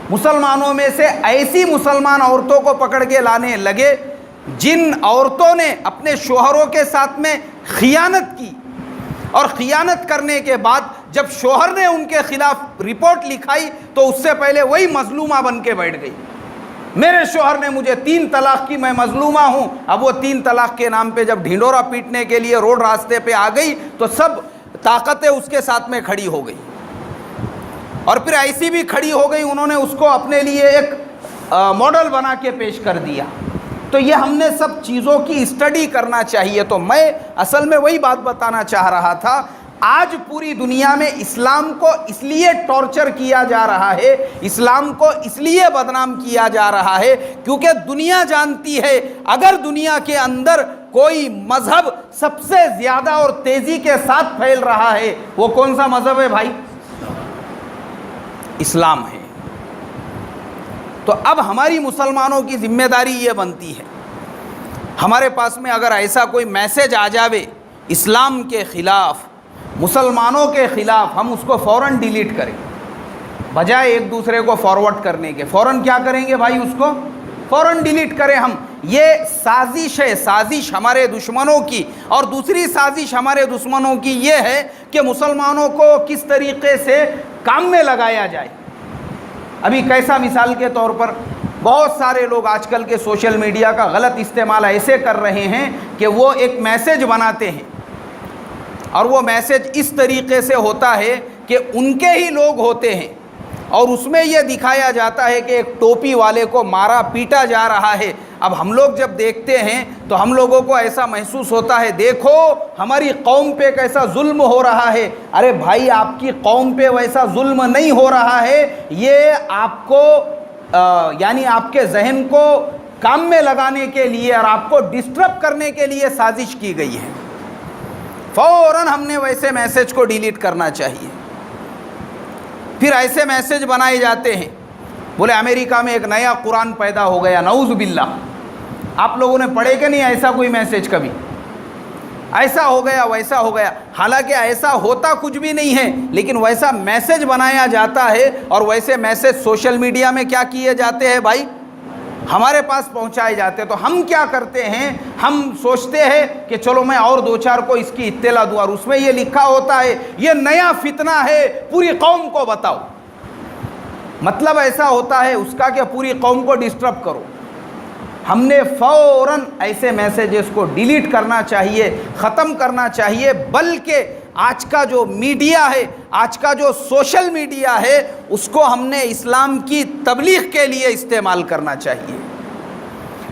مسلمانوں میں سے ایسی مسلمان عورتوں کو پکڑ کے لانے لگے جن عورتوں نے اپنے شوہروں کے ساتھ میں خیانت کی، اور خیانت کرنے کے بعد جب شوہر نے ان کے خلاف رپورٹ لکھائی تو اس سے پہلے وہی مظلومہ بن کے بیٹھ گئی، میرے شوہر نے مجھے 3 طلاق کی، میں مظلومہ ہوں۔ اب وہ 3 طلاق کے نام پہ جب ڈھنڈورا پیٹنے کے لیے روڈ راستے پہ آ گئی تو سب طاقتیں اس کے ساتھ میں کھڑی ہو گئی، اور پھر ایسی بھی کھڑی ہو گئی انہوں نے اس کو اپنے لیے ایک ماڈل بنا کے پیش کر دیا۔ تو یہ ہم نے سب چیزوں کی اسٹڈی کرنا چاہیے۔ تو میں اصل میں وہی بات بتانا چاہ رہا تھا، آج پوری دنیا میں اسلام کو اس لیے ٹارچر کیا جا رہا ہے، اسلام کو اس لیے بدنام کیا جا رہا ہے کیونکہ دنیا جانتی ہے اگر دنیا کے اندر کوئی مذہب سب سے زیادہ اور تیزی کے ساتھ پھیل رہا ہے وہ کون سا مذہب ہے بھائی؟ اسلام ہے۔ تو اب ہماری مسلمانوں کی ذمہ داری یہ بنتی ہے، ہمارے پاس میں اگر ایسا کوئی میسج آ جاوے اسلام کے خلاف، مسلمانوں کے خلاف، ہم اس کو فوراً ڈیلیٹ کریں، بجائے ایک دوسرے کو فارورڈ کرنے کے۔ فوراً کیا کریں گے بھائی؟ اس کو فوراً ڈیلیٹ کریں ہم۔ یہ سازش ہے، سازش ہمارے دشمنوں کی، اور دوسری سازش ہمارے دشمنوں کی یہ ہے کہ مسلمانوں کو کس طریقے سے کام میں لگایا جائے۔ ابھی کیسا؟ مثال کے طور پر بہت سارے لوگ آج کل کے سوشل میڈیا کا غلط استعمال ایسے کر رہے ہیں کہ وہ ایک میسج بناتے ہیں، اور وہ میسج اس طریقے سے ہوتا ہے کہ ان کے ہی لوگ ہوتے ہیں، اور اس میں یہ دکھایا جاتا ہے کہ ایک ٹوپی والے کو مارا پیٹا جا رہا ہے۔ اب ہم لوگ جب دیکھتے ہیں تو ہم لوگوں کو ایسا محسوس ہوتا ہے دیکھو ہماری قوم پہ کیسا ظلم ہو رہا ہے۔ ارے بھائی آپ کی قوم پہ ویسا ظلم نہیں ہو رہا ہے، یہ آپ کو یعنی آپ کے ذہن کو کام میں لگانے کے لیے اور آپ کو ڈسٹرب کرنے کے لیے سازش کی گئی ہے۔ فوراً ہم نے ویسے میسج کو ڈیلیٹ کرنا چاہیے۔ پھر ایسے میسج بنائے جاتے ہیں، بولے امریکہ میں ایک نیا قرآن پیدا ہو گیا، نعوذ باللہ۔ آپ لوگوں نے پڑھے کہ نہیں ایسا کوئی میسج کبھی؟ ایسا ہو گیا، ویسا ہو گیا، حالانکہ ایسا ہوتا کچھ بھی نہیں ہے، لیکن ویسا میسج بنایا جاتا ہے، اور ویسے میسج سوشل میڈیا میں کیا کیے جاتے ہیں بھائی؟ ہمارے پاس پہنچائے جاتے۔ تو ہم کیا کرتے ہیں؟ ہم سوچتے ہیں کہ چلو میں اور 2-4 کو اس کی اطلاع دوں، اور اس میں یہ لکھا ہوتا ہے یہ نیا فتنہ ہے، پوری قوم کو بتاؤ۔ مطلب ایسا ہوتا ہے اس کا کہ پوری قوم کو ڈسٹرب کرو۔ ہم نے فوراً ایسے میسیجز کو ڈیلیٹ کرنا چاہیے، ختم کرنا چاہیے، بلکہ آج کا جو میڈیا ہے، آج کا جو سوشل میڈیا ہے، اس کو ہم نے اسلام کی تبلیغ کے لیے استعمال کرنا چاہیے،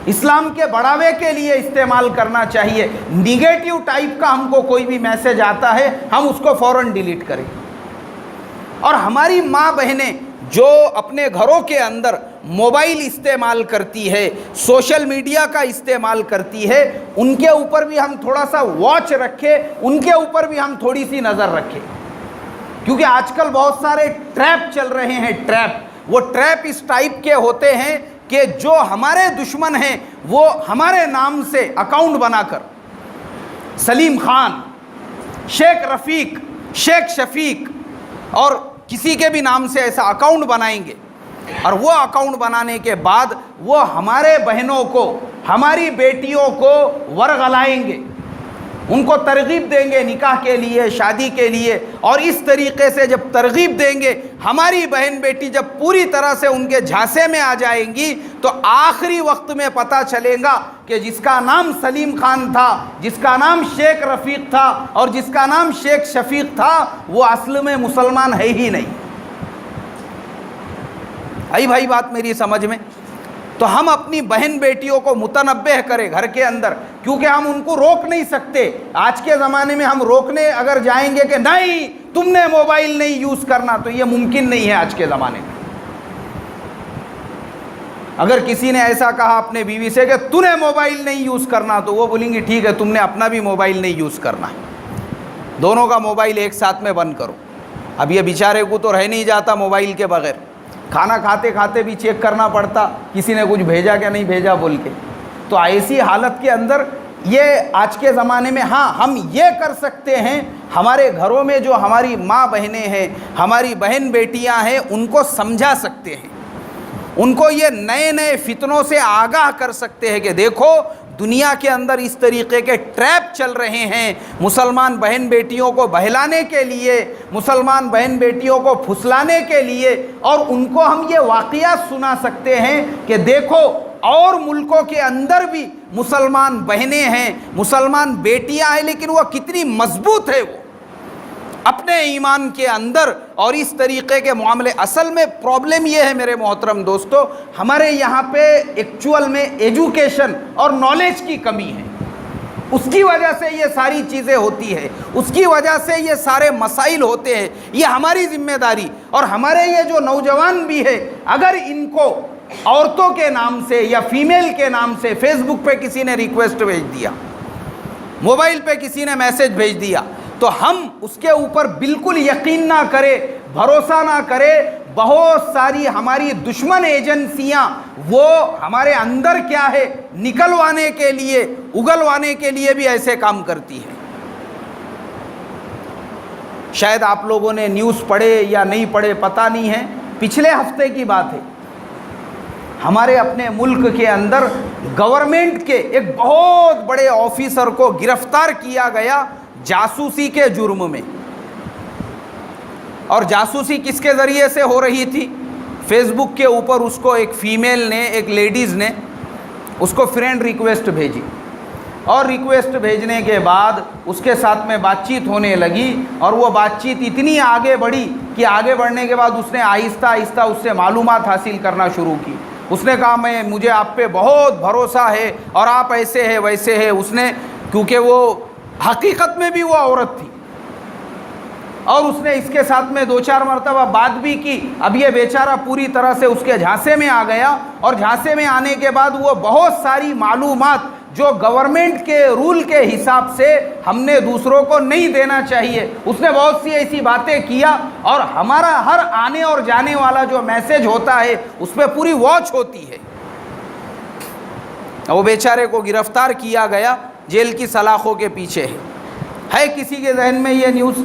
اسلام کے بڑھاوے کے لیے استعمال کرنا چاہیے۔ نیگیٹو ٹائپ کا ہم کو کوئی بھی میسیج آتا ہے ہم اس کو فوراً ڈیلیٹ کریں۔ اور ہماری ماں بہنیں جو اپنے گھروں کے اندر موبائل استعمال کرتی ہے، سوشل میڈیا کا استعمال کرتی ہے، ان کے اوپر بھی ہم تھوڑا سا واچ رکھیں، ان کے اوپر بھی ہم تھوڑی سی نظر رکھیں، کیونکہ آج کل بہت سارے ٹریپ چل رہے ہیں۔ ٹریپ، وہ ٹریپ اس ٹائپ کے ہوتے ہیں کہ جو ہمارے دشمن ہیں وہ ہمارے نام سے اکاؤنٹ بنا کر سلیم خان، شیخ رفیق، شیخ شفیق، اور کسی کے بھی نام سے ایسا اکاؤنٹ بنائیں گے، اور وہ اکاؤنٹ بنانے کے بعد وہ ہمارے بہنوں کو، ہماری بیٹیوں کو ورغلائیں گے، ان کو ترغیب دیں گے نکاح کے لیے، شادی کے لیے، اور اس طریقے سے جب ترغیب دیں گے، ہماری بہن بیٹی جب پوری طرح سے ان کے جھانسے میں آ جائیں گی تو آخری وقت میں پتہ چلے گا کہ جس کا نام سلیم خان تھا، جس کا نام شیخ رفیق تھا، اور جس کا نام شیخ شفیق تھا، وہ اصل میں مسلمان ہے ہی نہیں۔ آئی بھائی بات میری سمجھ میں؟ تو ہم اپنی بہن بیٹیوں کو متنبہ کریں گھر کے اندر، کیونکہ ہم ان کو روک نہیں سکتے۔ آج کے زمانے میں ہم روکنے اگر جائیں گے کہ نہیں تم نے موبائل نہیں یوز کرنا، تو یہ ممکن نہیں ہے آج کے زمانے میں۔ اگر کسی نے ایسا کہا اپنے بیوی سے کہ تو نے موبائل نہیں یوز کرنا، تو وہ بولیں گی ٹھیک ہے تم نے اپنا بھی موبائل نہیں یوز کرنا، دونوں کا موبائل ایک ساتھ میں بند کرو۔ اب یہ بیچارے کو تو رہ نہیں جاتا موبائل کے بغیر، کھانا کھاتے کھاتے بھی چیک کرنا پڑتا کسی نے کچھ بھیجا کہ نہیں بھیجا بول کے۔ تو ایسی حالت کے اندر یہ آج کے زمانے میں، ہاں ہم یہ کر سکتے ہیں، ہمارے گھروں میں جو ہماری ماں بہنیں ہیں، ہماری بہن بیٹیاں ہیں، ان کو سمجھا سکتے ہیں، ان کو یہ نئے نئے فتنوں سے آگاہ کر سکتے ہیں کہ دیکھو دنیا کے اندر اس طریقے کے ٹریپ چل رہے ہیں، مسلمان بہن بیٹیوں کو بہلانے کے لیے، مسلمان بہن بیٹیوں کو پھسلانے کے لیے، اور ان کو ہم یہ واقعات سنا سکتے ہیں کہ دیکھو اور ملکوں کے اندر بھی مسلمان بہنیں ہیں، مسلمان بیٹیاں ہیں، لیکن وہ کتنی مضبوط ہے وہ اپنے ایمان کے اندر، اور اس طریقے کے معاملے۔ اصل میں پرابلم یہ ہے میرے محترم دوستو، ہمارے یہاں پہ ایکچول میں ایجوکیشن اور نالج کی کمی ہے، اس کی وجہ سے یہ ساری چیزیں ہوتی ہے، اس کی وجہ سے یہ سارے مسائل ہوتے ہیں۔ یہ ہماری ذمہ داری، اور ہمارے یہ جو نوجوان بھی ہے، اگر ان کو عورتوں کے نام سے یا فیمیل کے نام سے فیس بک پہ کسی نے ریکویسٹ بھیج دیا، موبائل پہ کسی نے میسج بھیج دیا، تو ہم اس کے اوپر بالکل یقین نہ کرے، بھروسہ نہ کرے۔ بہت ساری ہماری دشمن ایجنسیاں وہ ہمارے اندر کیا ہے نکلوانے کے لیے، اگلوانے کے لیے بھی ایسے کام کرتی ہیں۔ شاید آپ لوگوں نے نیوز پڑھے یا نہیں پڑھے پتہ نہیں ہے، پچھلے ہفتے کی بات ہے، ہمارے اپنے ملک کے اندر گورنمنٹ کے ایک بہت بڑے آفیسر کو گرفتار کیا گیا جاسوسی کے جرم میں۔ اور جاسوسی کس کے ذریعے سے ہو رہی تھی؟ فیس بک کے اوپر اس کو ایک فیمیل نے، ایک لیڈیز نے اس کو فرینڈ ریکویسٹ بھیجی، اور ریکویسٹ بھیجنے کے بعد اس کے ساتھ میں بات چیت ہونے لگی، اور وہ بات چیت اتنی آگے بڑھی کہ آگے بڑھنے کے بعد اس نے آہستہ آہستہ اس سے معلومات حاصل کرنا شروع کی۔ اس نے کہا مجھے آپ پہ بہت بھروسہ ہے، اور آپ ایسے ہیں ویسے ہیں۔ اس نے، کیونکہ وہ حقیقت میں بھی وہ عورت تھی، اور اس نے اس کے ساتھ میں 2-4 مرتبہ بات بھی کی۔ اب یہ بیچارہ پوری طرح سے اس کے جھانسے میں آ گیا، اور جھانسے میں آنے کے بعد وہ بہت ساری معلومات جو گورنمنٹ کے رول کے حساب سے ہم نے دوسروں کو نہیں دینا چاہیے، اس نے بہت سی ایسی باتیں کیا، اور ہمارا ہر آنے اور جانے والا جو میسج ہوتا ہے اس پہ پوری واچ ہوتی ہے۔ وہ بیچارے کو گرفتار کیا گیا، جیل کی سلاخوں کے پیچھے ہے کسی کے ذہن میں یہ نیوز؟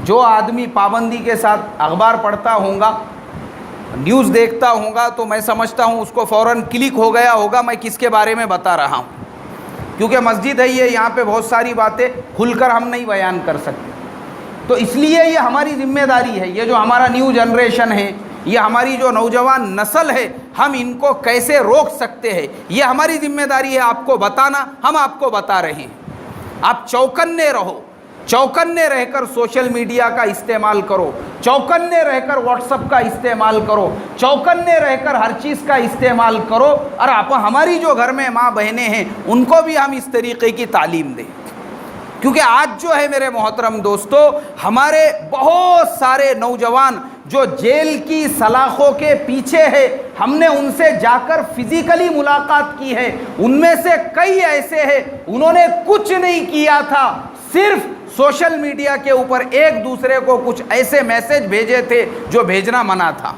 جو آدمی پابندی کے ساتھ اخبار پڑھتا ہوگا، نیوز دیکھتا ہوگا، تو میں سمجھتا ہوں اس کو فوراً کلک ہو گیا ہوگا میں کس کے بارے میں بتا رہا ہوں، کیونکہ مسجد ہے یہ، یہاں پہ بہت ساری باتیں کھل کر ہم نہیں بیان کر سکتے۔ تو اس لیے یہ ہماری ذمہ داری ہے، یہ جو ہمارا نیو جنریشن ہے، یہ ہماری جو نوجوان نسل ہے، ہم ان کو کیسے روک سکتے ہیں، یہ ہماری ذمہ داری ہے آپ کو بتانا۔ ہم آپ کو بتا رہے ہیں، آپ چوکنے رہو، چوکنے رہ کر سوشل میڈیا کا استعمال کرو، چوکنے رہ کر واٹس ایپ کا استعمال کرو، چوکنے رہ کر ہر چیز کا استعمال کرو، اور آپ ہماری جو گھر میں ماں بہنیں ہیں ان کو بھی ہم اس طریقے کی تعلیم دیں۔ کیونکہ آج جو ہے میرے محترم دوستو، ہمارے بہت سارے نوجوان جو جیل کی سلاخوں کے پیچھے ہے، ہم نے ان سے جا کر فزیکلی ملاقات کی ہے، ان میں سے کئی ایسے ہیں انہوں نے کچھ نہیں کیا تھا، صرف سوشل میڈیا کے اوپر ایک دوسرے کو کچھ ایسے میسج بھیجے تھے جو بھیجنا منع تھا،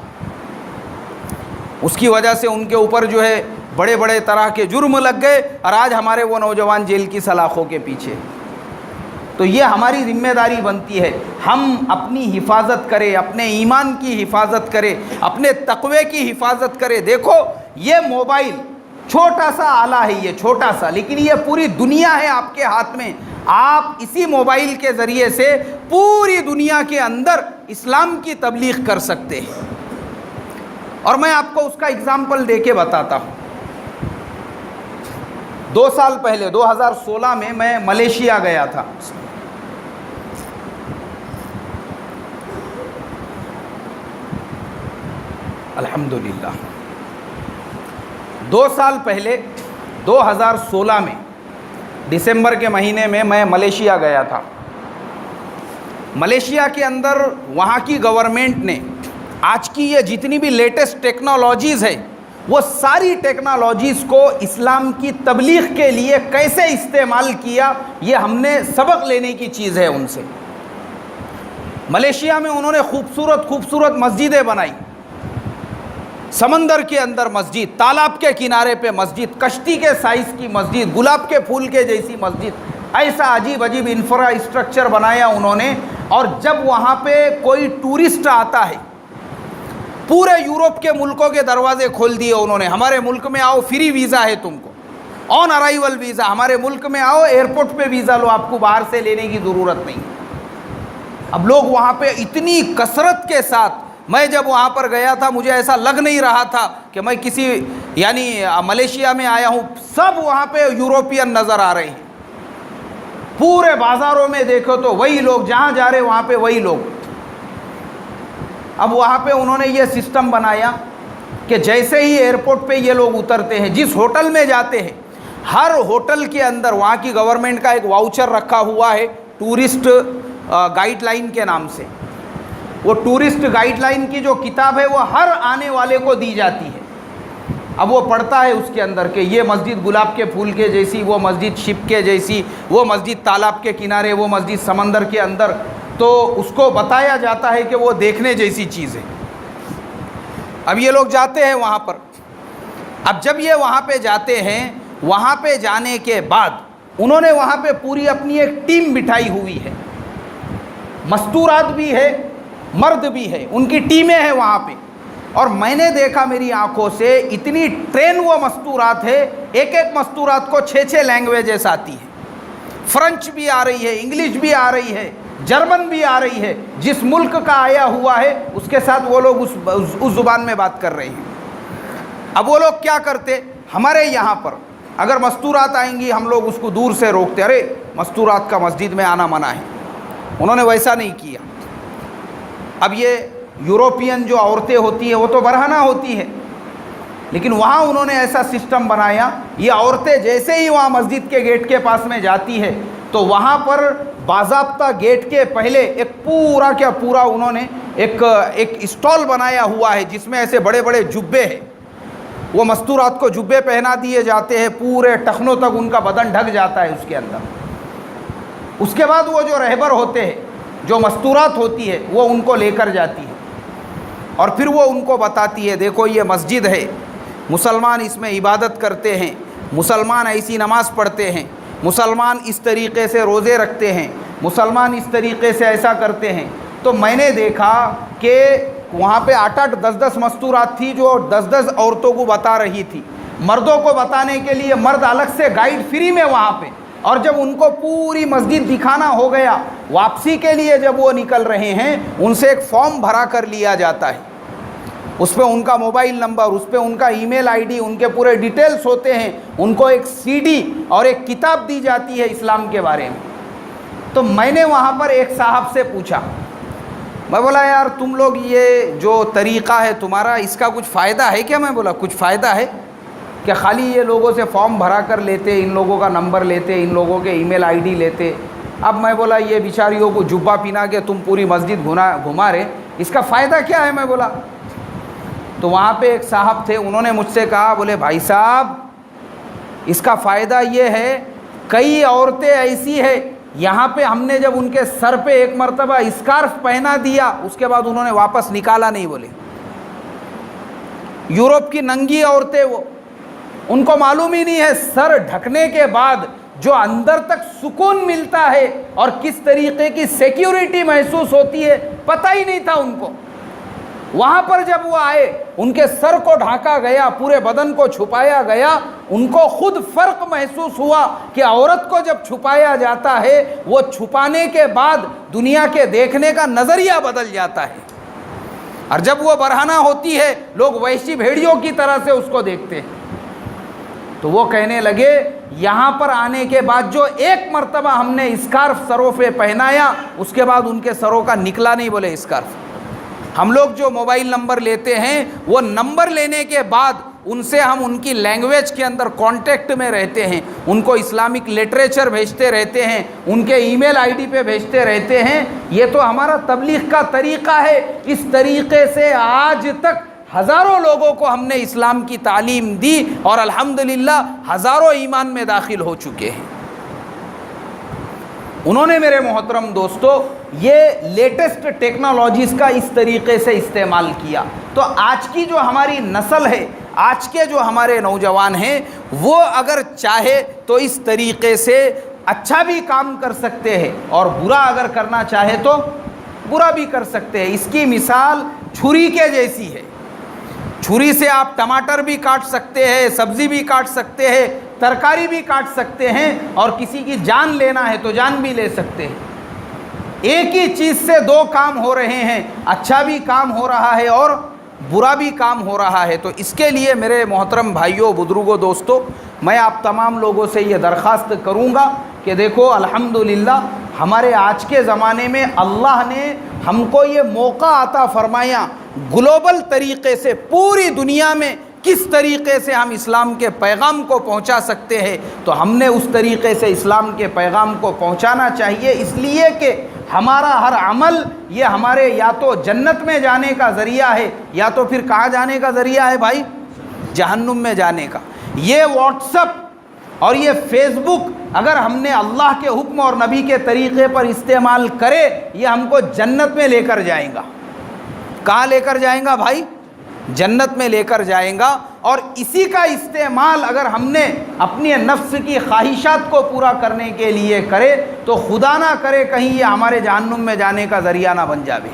اس کی وجہ سے ان کے اوپر جو ہے بڑے بڑے طرح کے جرم لگ گئے، اور آج ہمارے وہ نوجوان جیل کی سلاخوں کے پیچھے۔ تو یہ ہماری ذمہ داری بنتی ہے، ہم اپنی حفاظت کریں، اپنے ایمان کی حفاظت کریں، اپنے تقوی کی حفاظت کریں۔ دیکھو یہ موبائل چھوٹا سا آلہ ہے، یہ چھوٹا سا، لیکن یہ پوری دنیا ہے آپ کے ہاتھ میں۔ آپ اسی موبائل کے ذریعے سے پوری دنیا کے اندر اسلام کی تبلیغ کر سکتے ہیں۔ اور میں آپ کو اس کا اگزامپل دے کے بتاتا ہوں۔ 2 سال پہلے 2016 میں ملیشیا گیا تھا۔ الحمدللہ 2 سال پہلے 2016 میں دسمبر کے مہینے میں ملیشیا گیا تھا۔ ملیشیا کے اندر وہاں کی گورنمنٹ نے آج کی یہ جتنی بھی لیٹسٹ ٹیکنالوجیز ہے وہ ساری ٹیکنالوجیز کو اسلام کی تبلیغ کے لیے کیسے استعمال کیا، یہ ہم نے سبق لینے کی چیز ہے ان سے۔ ملیشیا میں انہوں نے خوبصورت مسجدیں بنائی، سمندر کے اندر مسجد، تالاب کے کنارے پہ مسجد، کشتی کے سائز کی مسجد، گلاب کے پھول کے جیسی مسجد، ایسا عجیب انفراسٹرکچر بنایا انہوں نے۔ اور جب وہاں پہ کوئی ٹورسٹ آتا ہے، پورے یورپ کے ملکوں کے دروازے کھول دیے انہوں نے۔ ہمارے ملک میں آؤ، فری ویزا ہے تم کو، آن ارائیول ویزا، ہمارے ملک میں آؤ، ایئرپورٹ پہ ویزا لو، آپ کو باہر سے لینے کی ضرورت نہیں۔ اب لوگ وہاں پہ اتنی کثرت کے ساتھ، میں جب وہاں پر گیا تھا مجھے ایسا لگ نہیں رہا تھا کہ میں کسی ملیشیا میں آیا ہوں، سب وہاں پہ یوروپین نظر آ رہے ہیں۔ پورے بازاروں میں دیکھو تو وہی لوگ، جہاں جا رہے وہاں پہ وہی لوگ۔ اب وہاں پہ انہوں نے یہ سسٹم بنایا کہ جیسے ہی ایئرپورٹ پہ یہ لوگ اترتے ہیں، جس ہوٹل میں جاتے ہیں، ہر ہوٹل کے اندر وہاں کی گورنمنٹ کا ایک واؤچر رکھا ہوا ہے ٹورسٹ گائیڈ لائن کے نام سے۔ وہ ٹورسٹ گائیڈ لائن کی جو کتاب ہے وہ ہر آنے والے کو دی جاتی ہے۔ اب وہ پڑھتا ہے اس کے اندر کہ یہ مسجد گلاب کے پھول کے جیسی، وہ مسجد شپ کے جیسی، وہ مسجد تالاب کے کنارے، وہ مسجد سمندر کے اندر، تو اس کو بتایا جاتا ہے کہ وہ دیکھنے جیسی چیز ہے۔ اب یہ لوگ جاتے ہیں وہاں پر۔ اب جب یہ وہاں پہ جاتے ہیں، وہاں پہ جانے کے بعد انہوں نے وہاں پہ پوری اپنی ایک ٹیم بٹھائی ہوئی ہے، مستورات بھی ہے، مرد بھی ہے، ان کی ٹیمیں ہیں وہاں پہ۔ اور میں نے دیکھا میری آنکھوں سے، اتنی ٹرین وہ مستورات ہے، ایک مستورات کو 6 لینگویجز آتی ہے، فرنچ بھی آ رہی ہے، انگلش بھی آ رہی ہے، جرمن بھی آ رہی ہے، جس ملک کا آیا ہوا ہے اس کے ساتھ وہ لوگ اس زبان میں بات کر رہے ہیں۔ اب وہ لوگ کیا کرتے، ہمارے یہاں پر اگر مستورات آئیں گی ہم لوگ اس کو دور سے روکتے، ارے مستورات کا مسجد میں آنا منع ہے۔ انہوں نے ویسا نہیں کیا۔ اب یہ یوروپین جو عورتیں ہوتی ہیں وہ تو برہنہ ہوتی ہیں، لیکن وہاں انہوں نے ایسا سسٹم بنایا، یہ عورتیں جیسے ہی وہاں مسجد کے گیٹ کے پاس میں جاتی ہے تو وہاں پر باضابطہ گیٹ کے پہلے ایک پورا کا پورا انہوں نے ایک اسٹال بنایا ہوا ہے جس میں ایسے بڑے بڑے جبے ہیں، وہ مستورات کو جبے پہنا دیے جاتے ہیں، پورے ٹخنوں تک ان کا بدن ڈھک جاتا ہے اس کے اندر۔ اس کے بعد وہ جو رہبر ہوتے ہیں، جو مستورات ہوتی ہے، وہ ان کو لے کر جاتی ہے اور پھر وہ ان کو بتاتی ہے، دیکھو یہ مسجد ہے، مسلمان اس میں عبادت کرتے ہیں، مسلمان ایسی نماز پڑھتے ہیں، مسلمان اس طریقے سے روزے رکھتے ہیں، مسلمان اس طریقے سے ایسا کرتے ہیں۔ تو میں نے دیکھا کہ وہاں پہ 8-8 10-10 مستورات تھی جو 10-10 عورتوں کو بتا رہی تھی۔ مردوں کو بتانے کے لیے مرد الگ سے گائیڈ فری میں وہاں پہ، اور جب ان کو پوری مسجد دکھانا ہو گیا، واپسی کے لیے جب وہ نکل رہے ہیں ان سے ایک فارم بھرا کر لیا جاتا ہے، اس پہ ان کا موبائل نمبر، اس پہ ان کا ای میل آئی ڈی، ان کے پورے ڈیٹیلز ہوتے ہیں، ان کو ایک سی ڈی اور ایک کتاب دی جاتی ہے اسلام کے بارے میں۔ تو میں نے وہاں پر ایک صاحب سے پوچھا، میں بولا یار تم لوگ یہ جو طریقہ ہے تمہارا، اس کا کچھ فائدہ ہے کیا؟ میں بولا کچھ فائدہ ہے کہ خالی یہ لوگوں سے فارم بھرا کر لیتے، ان لوگوں کا نمبر لیتے، ان لوگوں کے ای میل آئی ڈی لیتے، اب میں بولا یہ بیچاریوں کو جبہ پہنا کے تم پوری مسجد گھما رہے، اس کا فائدہ کیا ہے؟ میں بولا۔ تو وہاں پہ ایک صاحب تھے، انہوں نے مجھ سے کہا، بولے بھائی صاحب اس کا فائدہ یہ ہے، کئی عورتیں ایسی ہے یہاں پہ ہم نے جب ان کے سر پہ ایک مرتبہ اسکارف پہنا دیا اس کے بعد انہوں نے واپس نکالا نہیں۔ بولے یورپ کی ننگی عورتیں، وہ ان کو معلوم ہی نہیں ہے سر ڈھکنے کے بعد جو اندر تک سکون ملتا ہے اور کس طریقے کی سیکیورٹی محسوس ہوتی ہے پتہ ہی نہیں تھا ان کو۔ وہاں پر جب وہ آئے، ان کے سر کو ڈھانکا گیا، پورے بدن کو چھپایا گیا، ان کو خود فرق محسوس ہوا کہ عورت کو جب چھپایا جاتا ہے وہ چھپانے کے بعد دنیا کے دیکھنے کا نظریہ بدل جاتا ہے، اور جب وہ برہنہ ہوتی ہے لوگ وحشی بھیڑیوں کی طرح سے اس کو دیکھتے ہیں۔ تو وہ کہنے لگے یہاں پر آنے کے بعد جو ایک مرتبہ ہم نے اسکارف سروں پہ پہنایا، اس کے بعد ان کے سروں کا نکلا نہیں، بولے اسکارف۔ ہم لوگ جو موبائل نمبر لیتے ہیں وہ نمبر لینے کے بعد ان سے ہم ان کی لینگویج کے اندر کانٹیکٹ میں رہتے ہیں، ان کو اسلامک لٹریچر بھیجتے رہتے ہیں، ان کے ای میل آئی ڈی پہ بھیجتے رہتے ہیں۔ یہ تو ہمارا تبلیغ کا طریقہ ہے۔ اس طریقے سے آج تک ہزاروں لوگوں کو ہم نے اسلام کی تعلیم دی اور الحمدللہ ہزاروں ایمان میں داخل ہو چکے ہیں۔ انہوں نے میرے محترم دوستو یہ لیٹسٹ ٹیکنالوجیز کا اس طریقے سے استعمال کیا۔ تو آج کی جو ہماری نسل ہے، آج کے جو ہمارے نوجوان ہیں، وہ اگر چاہے تو اس طریقے سے اچھا بھی کام کر سکتے ہیں اور برا اگر کرنا چاہے تو برا بھی کر سکتے ہیں۔ اس کی مثال چھری کے جیسی ہے۔ چھری سے آپ ٹماٹر بھی کاٹ سکتے ہیں، سبزی بھی کاٹ سکتے ہیں، ترکاری بھی کاٹ سکتے ہیں، اور کسی کی جان لینا ہے تو جان بھی لے سکتے ہیں۔ ایک ہی چیز سے دو کام ہو رہے ہیں، اچھا بھی کام ہو رہا ہے اور برا بھی کام ہو رہا ہے۔ تو اس کے لیے میرے محترم بھائیوں، بزرگوں، دوستوں، میں آپ تمام لوگوں سے یہ درخواست کروں گا کہ دیکھو الحمدللہ ہمارے آج کے زمانے میں اللہ نے ہم کو یہ موقع عطا فرمایا گلوبل طریقے سے پوری دنیا میں کس طریقے سے ہم اسلام کے پیغام کو پہنچا سکتے ہیں، تو ہم نے اس طریقے سے اسلام کے پیغام کو پہنچانا چاہیے، اس لیے کہ ہمارا ہر عمل یہ ہمارے یا تو جنت میں جانے کا ذریعہ ہے یا تو پھر کہاں جانے کا ذریعہ ہے بھائی؟ جہنم میں جانے کا۔ یہ واٹس ایپ اور یہ فیس بک اگر ہم نے اللہ کے حکم اور نبی کے طریقے پر استعمال کرے، یہ ہم کو جنت میں لے کر جائیں گا۔ کہاں لے کر جائیں گا بھائی؟ جنت میں لے کر جائیں گا۔ اور اسی کا استعمال اگر ہم نے اپنی نفس کی خواہشات کو پورا کرنے کے لیے کرے تو خدا نہ کرے کہیں یہ ہمارے جہنم میں جانے کا ذریعہ نہ بن جائے۔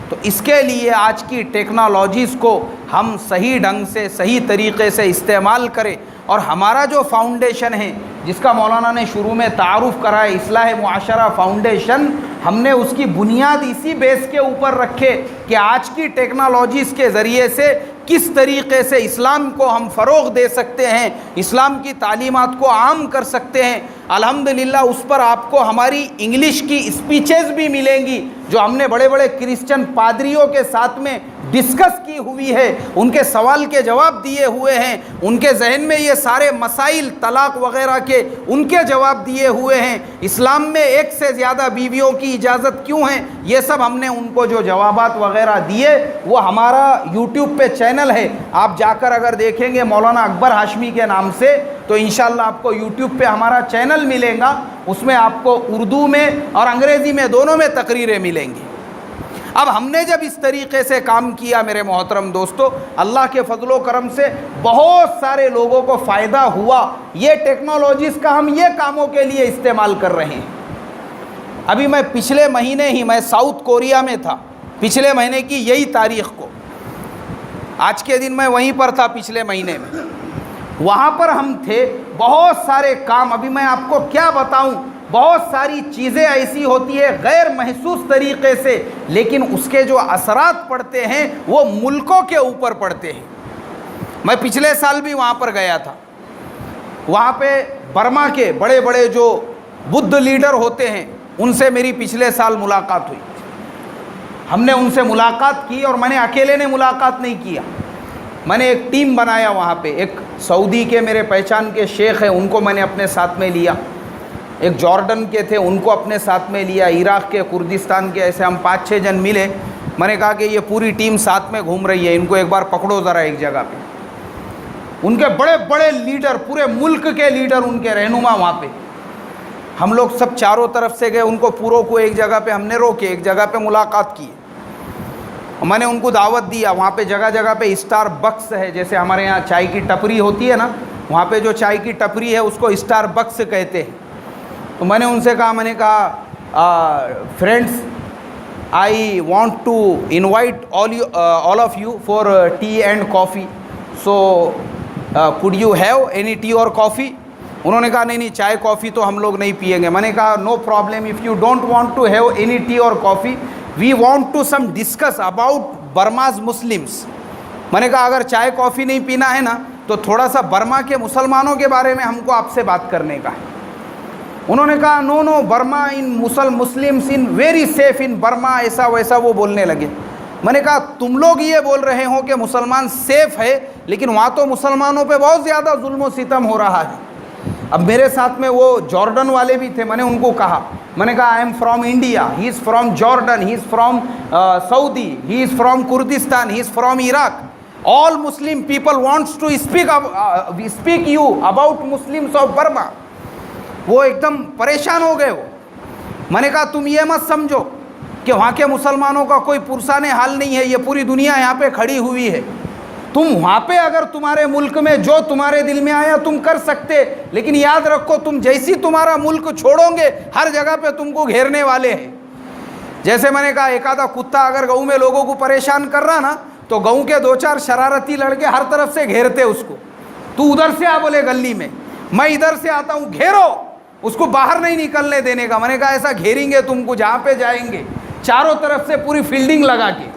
تو اس کے لیے آج کی ٹیکنالوجیز کو ہم صحیح ڈھنگ سے، صحیح طریقے سے استعمال کریں، اور ہمارا جو فاؤنڈیشن ہے جس کا مولانا نے شروع میں تعارف کرا ہے، اصلاح معاشرہ فاؤنڈیشن، ہم نے اس کی بنیاد اسی بیس کے اوپر رکھے کہ آج کی ٹیکنالوجیز کے ذریعے سے کس طریقے سے اسلام کو ہم فروغ دے سکتے ہیں، اسلام کی تعلیمات کو عام کر سکتے ہیں۔ الحمدللہ اس پر آپ کو ہماری انگلش کی اسپیچز بھی ملیں گی جو ہم نے بڑے بڑے کرسچن پادریوں کے ساتھ میں ڈسکس کی ہوئی ہے، ان کے سوال کے جواب دیے ہوئے ہیں، ان کے ذہن میں یہ سارے مسائل طلاق وغیرہ کے ان کے جواب دیے ہوئے ہیں، اسلام میں ایک سے زیادہ بیویوں کی اجازت کیوں ہے، یہ سب ہم نے ان کو جو جوابات وغیرہ دیے وہ ہمارا یوٹیوب پہ چینل ہے، آپ جا کر اگر دیکھیں گے مولانا اکبر ہاشمی کے نام سے تو انشاءاللہ آپ کو یوٹیوب پہ ہمارا چینل ملے گا، اس میں آپ کو اردو میں اور انگریزی میں دونوں میں تقریریں ملیں گی۔ اب ہم نے جب اس طریقے سے کام کیا میرے محترم دوستو، اللہ کے فضل و کرم سے بہت سارے لوگوں کو فائدہ ہوا۔ یہ ٹیکنالوجیز کا ہم یہ کاموں کے لیے استعمال کر رہے ہیں۔ ابھی میں پچھلے مہینے ہی میں ساؤتھ کوریا میں تھا، پچھلے مہینے کی یہی تاریخ کو، آج کے دن میں وہیں پر تھا پچھلے مہینے میں، وہاں پر ہم تھے۔ بہت سارے کام، ابھی میں آپ کو کیا بتاؤں، بہت ساری چیزیں ایسی ہوتی ہے غیر محسوس طریقے سے، لیکن اس کے جو اثرات پڑتے ہیں وہ ملکوں کے اوپر پڑتے ہیں۔ میں پچھلے سال بھی وہاں پر گیا تھا، وہاں پہ برما کے بڑے بڑے جو بدھ لیڈر ہوتے ہیں ان سے میری پچھلے سال ملاقات ہوئی۔ ہم نے ان سے ملاقات کی، اور میں نے اکیلے نے ملاقات نہیں کیا، میں نے ایک ٹیم بنایا وہاں پہ۔ ایک سعودی کے میرے پہچان کے شیخ ہیں، ان کو میں نے اپنے ساتھ میں لیا، ایک جارڈن کے تھے ان کو اپنے ساتھ میں لیا، عراق کے، کردستان کے، ایسے ہم 5-6 جن ملے۔ میں نے کہا کہ یہ پوری ٹیم ساتھ میں گھوم رہی ہے، ان کو ایک بار پکڑو ذرا ایک جگہ پہ۔ ان کے بڑے بڑے لیڈر، پورے ملک کے لیڈر، ان کے رہنما وہاں پہ، ہم لوگ سب چاروں طرف سے گئے، ان کو پوروں کو ایک جگہ پہ ہم نے روکے، ایک جگہ پہ ملاقات کی۔ میں نے ان کو دعوت دیا، وہاں پہ جگہ جگہ پہ اسٹار بکس ہے، جیسے ہمارے یہاں چائے کی ٹپری ہوتی ہے نا، وہاں پہ جو چائے کی ٹپری ہے اس کو اسٹار بکس کہتے ہیں. تو میں نے ان سے کہا friends I want to invite all of you for tea and coffee. So could you have any tea or coffee? انہوں نے کہا نہیں چائے کافی تو ہم لوگ نہیں پئیں گے. میں نے کہا no problem, if you don't want to have any tea or coffee, we want to some discuss about Burma's Muslims. میں نے کہا اگر چائے کافی نہیں پینا ہے نا تو تھوڑا سا برما کے مسلمانوں کے بارے میں ہم کو آپ سے بات کرنے کا ہے. انہوں نے کہا no Burma in Muslims in very safe in Burma, ایسا ویسا وہ بولنے لگے. میں نے کہا تم لوگ یہ بول رہے ہو کہ مسلمان سیف ہے, لیکن وہاں تو مسلمانوں پہ بہت زیادہ ظلم و ستم ہو رہا ہے. اب میرے ساتھ میں وہ جارڈن والے بھی تھے. میں نے ان کو کہا, میں نے کہا I am from India, he is from Jordan, he is from Saudi, he is from Kurdistan, he is from Iraq. All Muslim people wants to speak you about Muslims of Burma. وہ ایک دم پریشان ہو گئے. میں نے کہا تم یہ مت سمجھو کہ وہاں کے مسلمانوں کا کوئی پرسان حال نہیں ہے, یہ پوری دنیا یہاں پہ کھڑی ہوئی ہے. تم وہاں پہ اگر تمہارے ملک میں جو تمہارے دل میں آیا تم کر سکتے, لیکن یاد رکھو تم جیسی تمہارا ملک چھوڑو گے ہر جگہ پہ تم کو گھیرنے والے ہیں. جیسے میں نے کہا ایک آدھا کتا اگر گاؤں میں لوگوں کو پریشان کر رہا نا تو گاؤں کے 2-4 شرارتی لڑکے ہر طرف سے گھیرتے اس کو. تو ادھر سے آ بولے گلی میں, میں ادھر سے آتا ہوں, گھیرو, اس کو باہر نہیں نکلنے دینے کا. میں نے کہا ایسا گھیریں گے تم کو جہاں پہ جائیں گے چاروں طرف سے پوری فیلڈنگ لگا کے.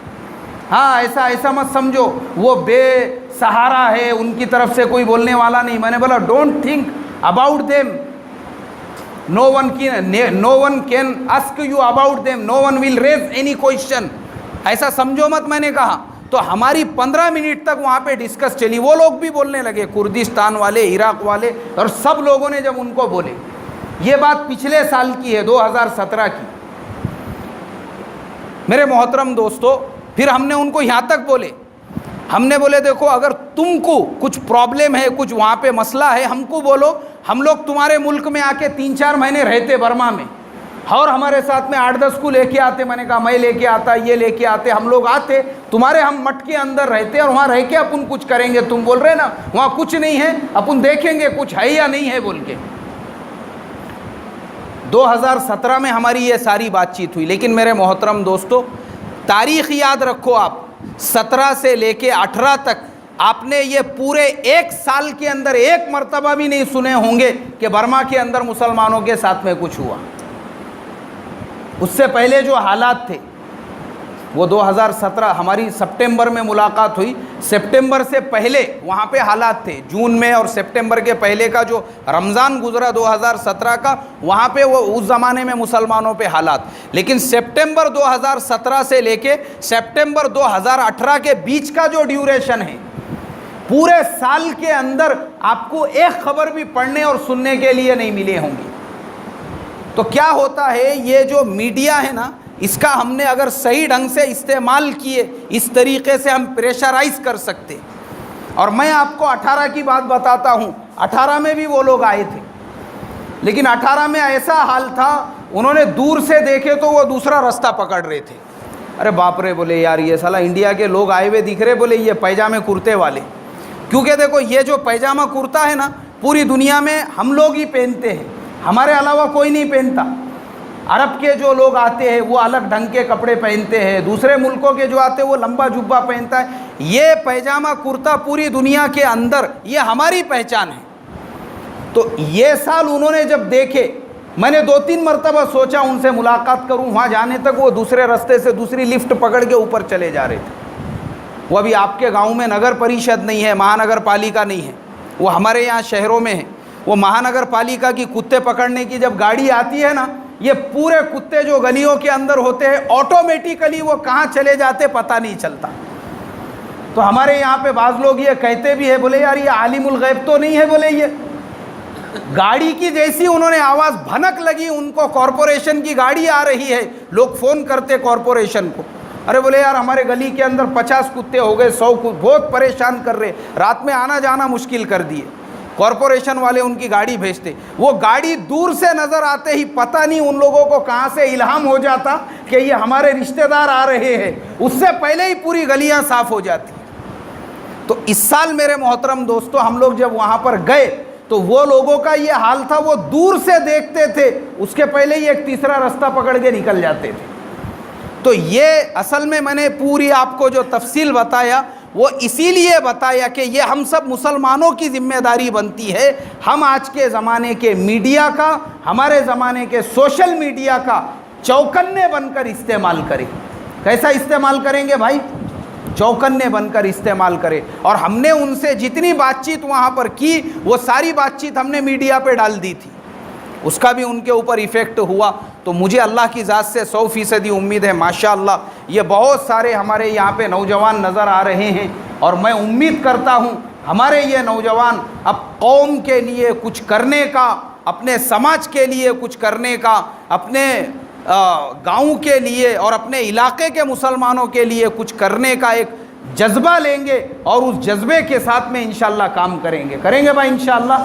ہاں ایسا مت سمجھو وہ بے سہارا ہے, ان کی طرف سے کوئی بولنے والا نہیں. میں نے بولا don't think about them, no one can ask you about them, no one will raise any question. ایسا سمجھو مت. میں نے کہا تو ہماری 15 منٹ تک وہاں پہ ڈسکس چلی. وہ لوگ بھی بولنے لگے, کردستان والے, عراق والے, اور سب لوگوں نے جب ان کو بولے. یہ بات پچھلے سال کی ہے, 2017 کی. میرے محترم دوستو, پھر ہم نے ان کو یہاں تک بولے, ہم نے بولے دیکھو اگر تم کو کچھ پرابلم ہے, کچھ وہاں پہ مسئلہ ہے, ہم کو بولو. ہم لوگ تمہارے ملک میں آ کے 3-4 مہینے رہتے برما میں, اور ہمارے ساتھ میں 8-10 کو لے کے آتے. میں نے کہا میں لے کے آتا, یہ لے کے آتے, ہم لوگ آتے تمہارے ہم مٹ کے اندر رہتے, اور وہاں رہ کے اپن کچھ کریں گے. تم بول رہے نا وہاں کچھ نہیں ہے, اپن دیکھیں گے کچھ ہے یا نہیں ہے بول کے. 2017 میں ہماری یہ ساری بات چیت ہوئی. لیکن میرے محترم دوستو, تاریخ یاد رکھو آپ, 17 سے لے کے 18 تک آپ نے یہ پورے 1 سال کے اندر ایک مرتبہ بھی نہیں سنے ہوں گے کہ برما کے اندر مسلمانوں کے ساتھ میں کچھ ہوا. اس سے پہلے جو حالات تھے وہ 2017 ہماری سپٹمبر میں ملاقات ہوئی. سپٹمبر سے پہلے وہاں پہ حالات تھے, جون میں اور سپٹمبر کے پہلے کا جو رمضان گزرا 2017 کا, وہاں پہ وہ اس زمانے میں مسلمانوں پہ حالات. لیکن سپٹمبر 2017 سے لے کے سپٹمبر 2018 کے بیچ کا جو ڈیوریشن ہے, پورے سال کے اندر آپ کو ایک خبر بھی پڑھنے اور سننے کے لیے نہیں ملے ہوں گی. تو کیا ہوتا ہے, یہ جو میڈیا ہے نا, اس کا ہم نے اگر صحیح ڈھنگ سے استعمال کیے, اس طریقے سے ہم پریشرائز کر سکتے. اور میں آپ کو 18 کی بات بتاتا ہوں. 18 میں بھی وہ لوگ آئے تھے, لیکن 18 میں ایسا حال تھا, انہوں نے دور سے دیکھے تو وہ دوسرا رستہ پکڑ رہے تھے. ارے باپ رے, بولے یار یہ سالا انڈیا کے لوگ آئے ہوئے دکھ رہے, بولے یہ پیجامے کرتے والے. کیونکہ دیکھو یہ جو پیجامہ کرتا ہے نا, پوری دنیا میں ہم لوگ ہی پہنتے ہیں, ہمارے علاوہ کوئی نہیں پہنتا. عرب کے جو لوگ آتے ہیں وہ الگ ڈھنگ کے کپڑے پہنتے ہیں, دوسرے ملکوں کے جو آتے ہیں وہ لمبا جبہ پہنتا ہے. یہ پیجامہ کرتا پوری دنیا کے اندر یہ ہماری پہچان ہے. تو یہ سال انہوں نے جب دیکھے, میں نے 2-3 مرتبہ سوچا ان سے ملاقات کروں, وہاں جانے تک وہ دوسرے رستے سے دوسری لفٹ پکڑ کے اوپر چلے جا رہے تھے. وہ ابھی آپ کے گاؤں میں نگر پریشد نہیں ہے, مہانگر پالیکا نہیں ہے, وہ ہمارے یہاں شہروں میں ہے. وہ مہانگر پالیکا کی کتے پکڑنے کی جب گاڑی آتی ہے نا, یہ پورے کتے جو گلیوں کے اندر ہوتے ہیں آٹومیٹیکلی وہ کہاں چلے جاتے پتہ نہیں چلتا. تو ہمارے یہاں پہ بعض لوگ یہ کہتے بھی ہے, بولے یار یہ عالم الغیب تو نہیں ہے, بولے یہ گاڑی کی جیسی انہوں نے آواز بھنک لگی ان کو, کارپوریشن کی گاڑی آ رہی ہے, لوگ فون کرتے کارپوریشن کو, ارے بولے یار ہمارے گلی کے اندر 50 کتے ہو گئے, 100 بہت پریشان کر رہے, رات میں آنا جانا مشکل کر دیے. کارپوریشن والے ان کی گاڑی بھیجتے, وہ گاڑی دور سے نظر آتے ہی پتہ نہیں ان لوگوں کو کہاں سے الہام ہو جاتا کہ یہ ہمارے رشتہ دار آ رہے ہیں, اس سے پہلے ہی پوری گلیاں صاف ہو جاتی. تو اس سال میرے محترم دوستو ہم لوگ جب وہاں پر گئے تو وہ لوگوں کا یہ حال تھا، وہ دور سے دیکھتے تھے، اس کے پہلے ہی ایک تیسرا رستہ پکڑ کے نکل جاتے تھے۔ تو یہ اصل میں نے پوری آپ کو جو تفصیل بتایا وہ اسی لیے بتایا کہ یہ ہم سب مسلمانوں کی ذمہ داری بنتی ہے، ہم آج کے زمانے کے میڈیا کا، ہمارے زمانے کے سوشل میڈیا کا چوکنے بن کر استعمال کریں۔ کیسا استعمال کریں گے بھائی؟ چوکنے بن کر استعمال کرے۔ اور ہم نے ان سے جتنی بات چیت وہاں پر کی وہ ساری بات چیت ہم نے میڈیا پہ ڈال دی تھی، اس کا بھی ان کے اوپر ایفیکٹ ہوا۔ تو مجھے اللہ کی ذات سے 100% امید ہے، ماشاءاللہ یہ بہت سارے ہمارے یہاں پہ نوجوان نظر آ رہے ہیں، اور میں امید کرتا ہوں ہمارے یہ نوجوان اب قوم کے لیے کچھ کرنے کا، اپنے سماج کے لیے کچھ کرنے کا، اپنے گاؤں کے لیے اور اپنے علاقے کے مسلمانوں کے لیے کچھ کرنے کا ایک جذبہ لیں گے، اور اس جذبے کے ساتھ میں انشاءاللہ کام کریں گے بھائی انشاءاللہ۔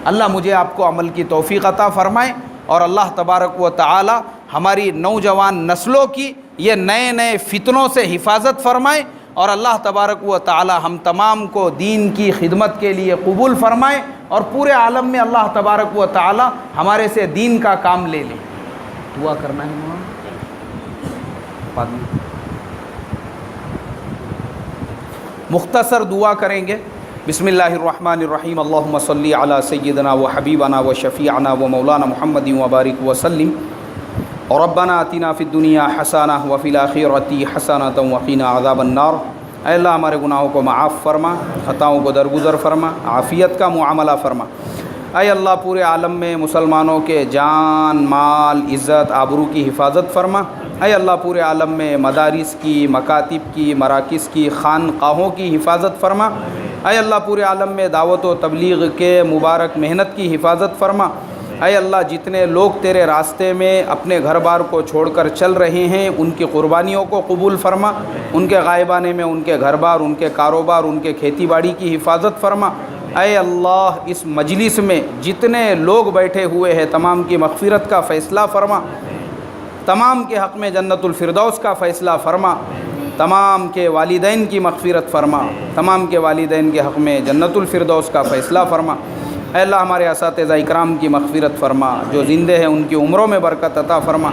اللہ مجھے آپ کو عمل کی توفیق عطا فرمائے، اور اللہ تبارک و تعالی ہماری نوجوان نسلوں کی یہ نئے نئے فتنوں سے حفاظت فرمائے، اور اللہ تبارک و تعالی ہم تمام کو دین کی خدمت کے لیے قبول فرمائے، اور پورے عالم میں اللہ تبارک و تعالی ہمارے سے دین کا کام لے لے۔ دعا کرنا ہے مولانا، مختصر دعا کریں گے۔ بسم اللہ الرحمن الرحیم، اللہم صلی علی سیدنا و حبیبنا و شفیعنا و مولانا محمد وبارک وسلم، ربنا آتنا فی الدنیا حسنہ و فی الآخرۃ حسنۃ وقنا عذاب النار۔ اے اللہ ہمارے گناہوں کو معاف فرما، خطاؤں کو درگزر فرما، عافیت کا معاملہ فرما۔ اے اللہ پورے عالم میں مسلمانوں کے جان، مال، عزت، آبرو کی حفاظت فرما۔ اے اللہ پورے عالم میں مدارس کی، مکاتب کی، مراکز کی، خانقاہوں کی حفاظت فرما۔ اے اللہ پورے عالم میں دعوت و تبلیغ کے مبارک محنت کی حفاظت فرما۔ اے اللہ جتنے لوگ تیرے راستے میں اپنے گھر بار کو چھوڑ کر چل رہے ہیں ان کی قربانیوں کو قبول فرما، ان کے غائبانے میں ان کے گھر بار، ان کے کاروبار، ان کے کھیتی باڑی کی حفاظت فرما۔ اے اللہ اس مجلس میں جتنے لوگ بیٹھے ہوئے ہیں تمام کی مغفرت کا فیصلہ فرما، تمام کے حق میں جنت الفردوس کا فیصلہ فرما، تمام کے والدین کی مغفرت فرما، تمام کے والدین کے حق میں جنت الفردوس کا فیصلہ فرما۔ اے اللہ ہمارے اساتذہ اکرام کی مغفرت فرما، جو زندے ہیں ان کی عمروں میں برکت عطا فرما۔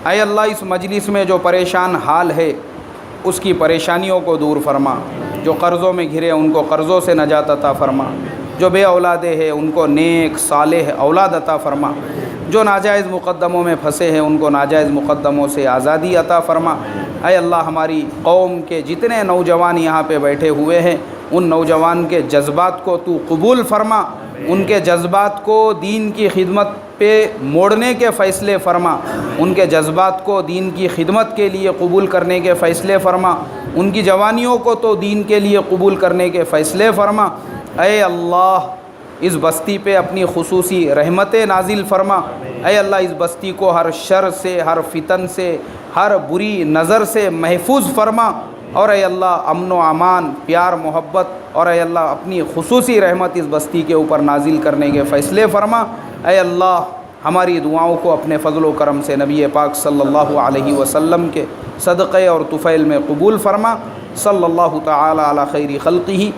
اے اللہ اس مجلس میں جو پریشان حال ہے اس کی پریشانیوں کو دور فرما، جو قرضوں میں گھرے ان کو قرضوں سے نجات عطا فرما، جو بے اولادے ہیں ان کو نیک صالح اولاد عطا فرما، جو ناجائز مقدموں میں پھنسے ہیں ان کو ناجائز مقدموں سے آزادی عطا فرما۔ اے اللہ ہماری قوم کے جتنے نوجوان یہاں پہ بیٹھے ہوئے ہیں ان نوجوان کے جذبات کو تو قبول فرما، ان کے جذبات کو دین کی خدمت پہ موڑنے کے فیصلے فرما، ان کے جذبات کو دین کی خدمت کے لیے قبول کرنے کے فیصلے فرما، ان کی جوانیوں کو تو دین کے لیے قبول کرنے کے فیصلے فرما۔ اے اللہ اس بستی پہ اپنی خصوصی رحمتیں نازل فرما۔ اے اللہ اس بستی کو ہر شر سے، ہر فتن سے، ہر بری نظر سے محفوظ فرما، اور اے اللہ امن و امان، پیار محبت، اور اے اللہ اپنی خصوصی رحمت اس بستی کے اوپر نازل کرنے کے فیصلے فرما۔ اے اللہ ہماری دعاؤں کو اپنے فضل و کرم سے نبی پاک صلی اللہ علیہ وسلم کے صدقے اور طفیل میں قبول فرما۔ صلی اللہ تعالی علی خیر خلقہ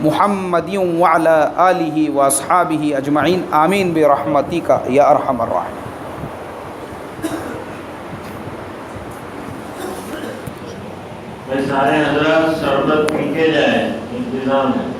محمد وعلی آلہ واصحابہ اجمعین، آمین برحمتک یا ارحم الراحمین۔ سارے حضرات شربت پی کے جائیں، انتظام ہے۔